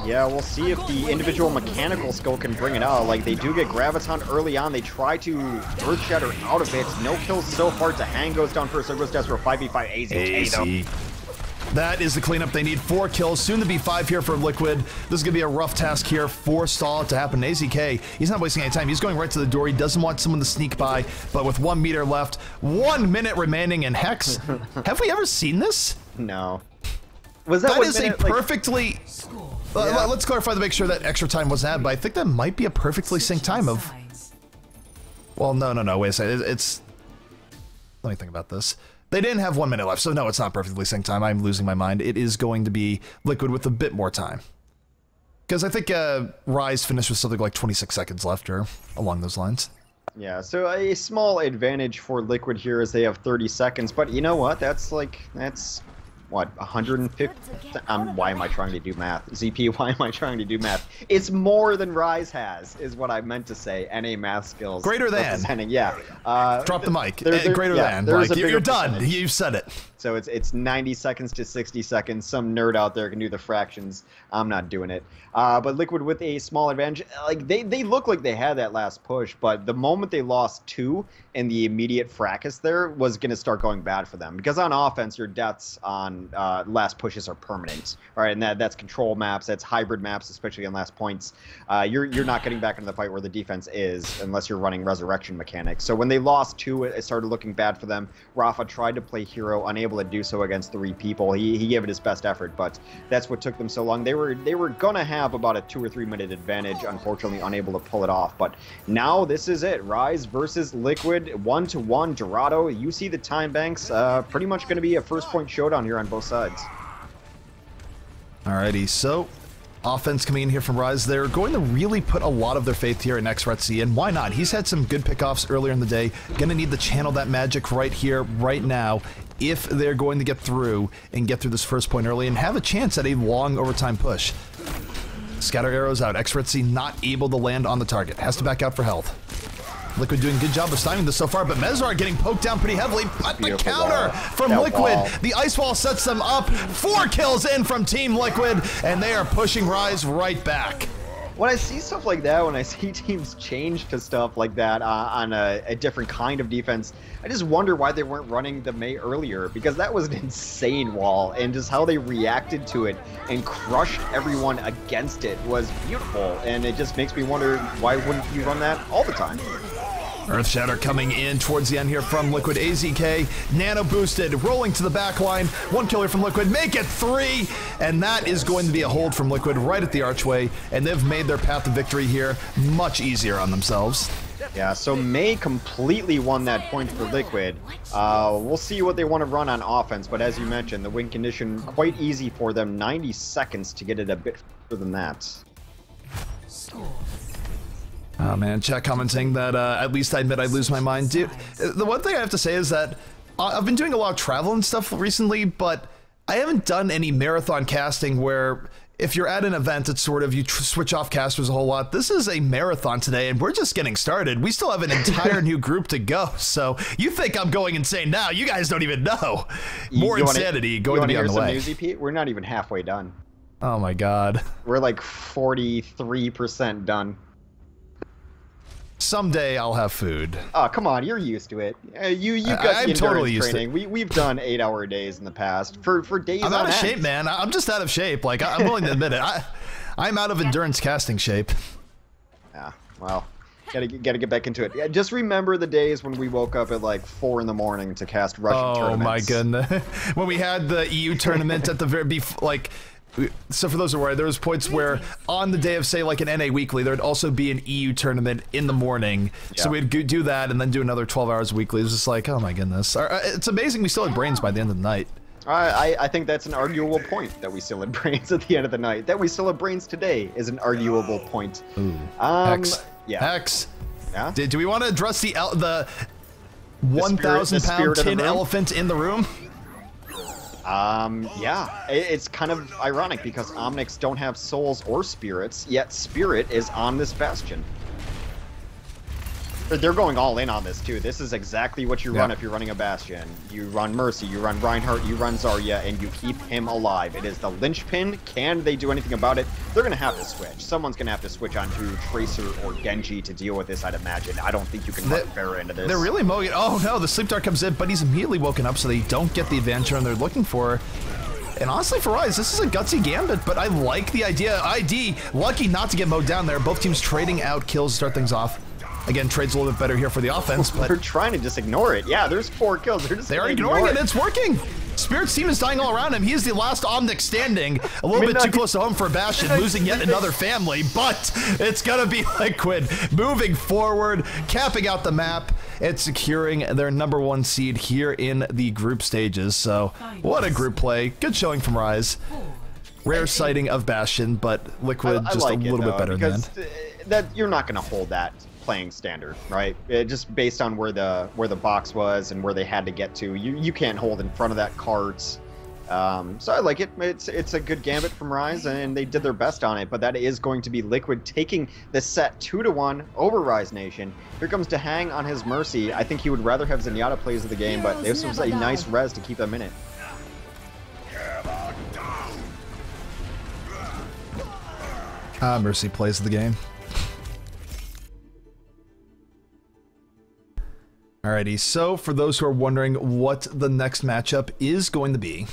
Yeah, we'll see if the individual mechanical skill can bring it out. Like, they do get Graviton early on. They try to Earth Shatter out of it. No kills so far. To Hang goes down first. There goes Desro. 5v5 AZK, though. That is the cleanup they need. 4 kills, soon to be 5 here for Liquid. This is going to be a rough task here for stall to happen. AZK, he's not wasting any time. He's going right to the door. He doesn't want someone to sneak by, but with 1 meter left, 1 minute remaining, and Hex, have we ever seen this? No. Was that is a perfectly... Let's clarify to make sure that extra time wasn't added, but I think that might be a perfectly synced time of... Well, no, wait a second. It's... Let me think about this. They didn't have 1 minute left, so no, it's not perfectly synced time. I'm losing my mind. It is going to be Liquid with a bit more time. Because I think Rise finished with something like 26 seconds left, or along those lines. Yeah, so a small advantage for Liquid here is they have 30 seconds, but you know what? That's what, 150? Why am I trying to do math? ZP, why am I trying to do math? It's more than Rise has, is what I meant to say. NA math skills. Greater than. Yeah. Drop the mic. Greater than. Like, you're done. You've said it. So it's 90 seconds to 60 seconds. Some nerd out there can do the fractions. I'm not doing it. But Liquid with a small advantage. Like they look like they had that last push, but the moment they lost 2 and the immediate fracas there was going to start going bad for them. Because on offense, your deaths on last pushes are permanent. All right, and that's control maps, that's hybrid maps, especially on last points. You're not getting back into the fight where the defense is unless you're running resurrection mechanics. So when they lost 2, it started looking bad for them. Rafa tried to play hero, unable to do so against 3 people. He gave it his best effort, but that's what took them so long. They were gonna have about a 2 or 3 minute advantage, unfortunately unable to pull it off. But now this is it. Rise versus Liquid, 1-1 Dorado. You see the time banks, pretty much gonna be a first point showdown here on both sides. Alrighty, so offense coming in here from Rise. They're going to really put a lot of their faith here in Xretzy, and why not? He's had some good pickoffs earlier in the day. Gonna need to channel that magic right here, right now, if they're going to get through this first point early and have a chance at a long overtime push. Scatter arrows out. Xretzy not able to land on the target. Has to back out for health. Liquid doing a good job of styling this so far, but Mezrar getting poked down pretty heavily. But the counter from Liquid. The ice wall sets them up. 4 kills in from Team Liquid, and they are pushing Rise right back. When I see stuff like that, when I see teams change to stuff like that on a different kind of defense, I just wonder why they weren't running the Mei earlier, because that was an insane wall, and just how they reacted to it and crushed everyone against it was beautiful, and it just makes me wonder, why wouldn't you run that all the time? Earth Shatter coming in towards the end here from Liquid. AZK, nano boosted, rolling to the back line. 1 killer from Liquid, make it 3! And that is going to be a hold from Liquid right at the archway, and they've made their path to victory here much easier on themselves. Yeah, so Mei completely won that point for Liquid. We'll see what they want to run on offense, but as you mentioned, the win condition quite easy for them. 90 seconds to get it a bit further than that. Oh man, chat commenting that at least I admit I lose my mind. Dude, the one thing I have to say is that I've been doing a lot of travel and stuff recently, but I haven't done any marathon casting where if you're at an event, it's sort of you switch off casters a whole lot. This is a marathon today, and we're just getting started. We still have an entire new group to go, so you think I'm going insane now. You guys don't even know. More insanity going to be on the way. News, EP? We're not even halfway done. Oh my god. We're like 43% done. Someday I'll have food. Oh, come on, you're used to it. You've got the endurance totally used training. We've done 8-hour days in the past for days. I'm out of shape, man. I'm just out of shape. Like I'm willing to admit it. I'm out of endurance casting shape. Yeah, well, gotta get back into it. Yeah, just remember the days when we woke up at like 4 in the morning to cast Russian tournaments. Oh my goodness! When we had the EU tournament at the very so for those who are, there was points where on the day of, say, like an NA weekly, there'd also be an EU tournament in the morning. Yeah. So we'd do that and then do another 12 hours weekly. It was just like, oh my goodness. It's amazing we still had brains by the end of the night. I think that's an arguable point, that we still had brains at the end of the night. That we still have brains today is an arguable point. Ooh. Hex. Yeah. Hex. Yeah? Do we want to address the 1,000-pound tin elephant in the room? Yeah, it's kind of ironic because Omnics don't have souls or spirits, yet Spirit is on this bastion. They're going all in on this too. This is exactly what you run if you're running a bastion. You run Mercy, you run Reinhardt, you run Zarya, and you keep him alive. It is the linchpin. Can they do anything about it? They're going to have to switch. Someone's going to have to switch onto Tracer or Genji to deal with this, I'd imagine. I don't think you can run Pharah into this. They're really mowing. Oh no, the Sleep Dart comes in, but he's immediately woken up, so they don't get the advantage run they're looking for. And honestly, for Rise, this is a gutsy gambit, but I like the idea. ID, lucky not to get mowed down there. Both teams trading out kills to start things off. Again, trade's a little bit better here for the offense, but they're trying to just ignore it. Yeah, there's 4 kills. They're ignoring it. It's working. Spirit's team is dying all around him. He is the last Omnic standing. A little bit too close to home for Bastion, losing yet another family, but it's gonna be Liquid moving forward, capping out the map, and securing their #1 seed here in the group stages. So, what a group play. Good showing from Rise. Rare sighting of Bastion, but Liquid I just like a little bit better than that. You're not going to hold that playing standard, right? Just based on where the box was and where they had to get to, you can't hold in front of that cart. So I like it. It's a good gambit from Rise, and they did their best on it. But that is going to be Liquid taking the set 2-1 over Rise Nation. Here comes to hang on his mercy. I think he would rather have Zenyatta plays of the game, but this was a nice res to keep them in it. Mercy plays the game. Alrighty, so for those who are wondering what the next matchup is going to be,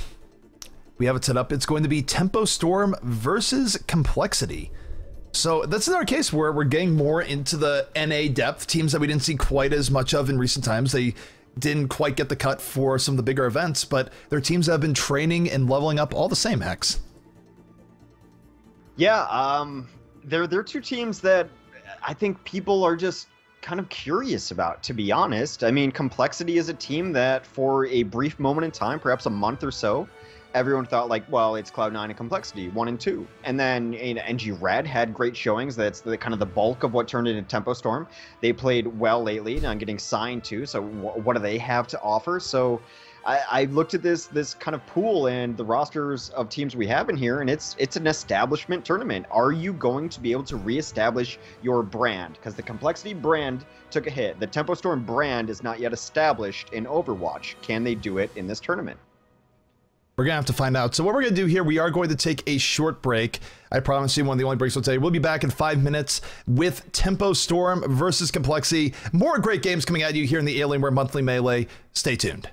we have it set up. It's going to be Tempo Storm versus Complexity. So that's another case where we're getting more into the NA depth, teams that we didn't see quite as much of in recent times. They didn't quite get the cut for some of the bigger events, but they're teams that have been training and leveling up all the same, Hex. Yeah, they're two teams that I think people are just kind of curious about, to be honest. I mean, Complexity is a team that for a brief moment in time, perhaps a month or so, everyone thought like, well, it's Cloud9 and Complexity, 1 and 2. And then NG Red had great showings. That's the kind of the bulk of what turned into Tempo Storm. They played well lately, now getting signed too. So what do they have to offer? So I looked at this kind of pool and the rosters of teams we have in here, and it's an establishment tournament. Are you going to be able to reestablish your brand? Because the Complexity brand took a hit. The Tempo Storm brand is not yet established in Overwatch. Can they do it in this tournament? We're going to have to find out. So what we're going to do here, we are going to take a short break. I promise you one of the only breaks we'll take. We'll be back in 5 minutes with Tempo Storm versus Complexity. More great games coming at you here in the Alienware Monthly Melee. Stay tuned.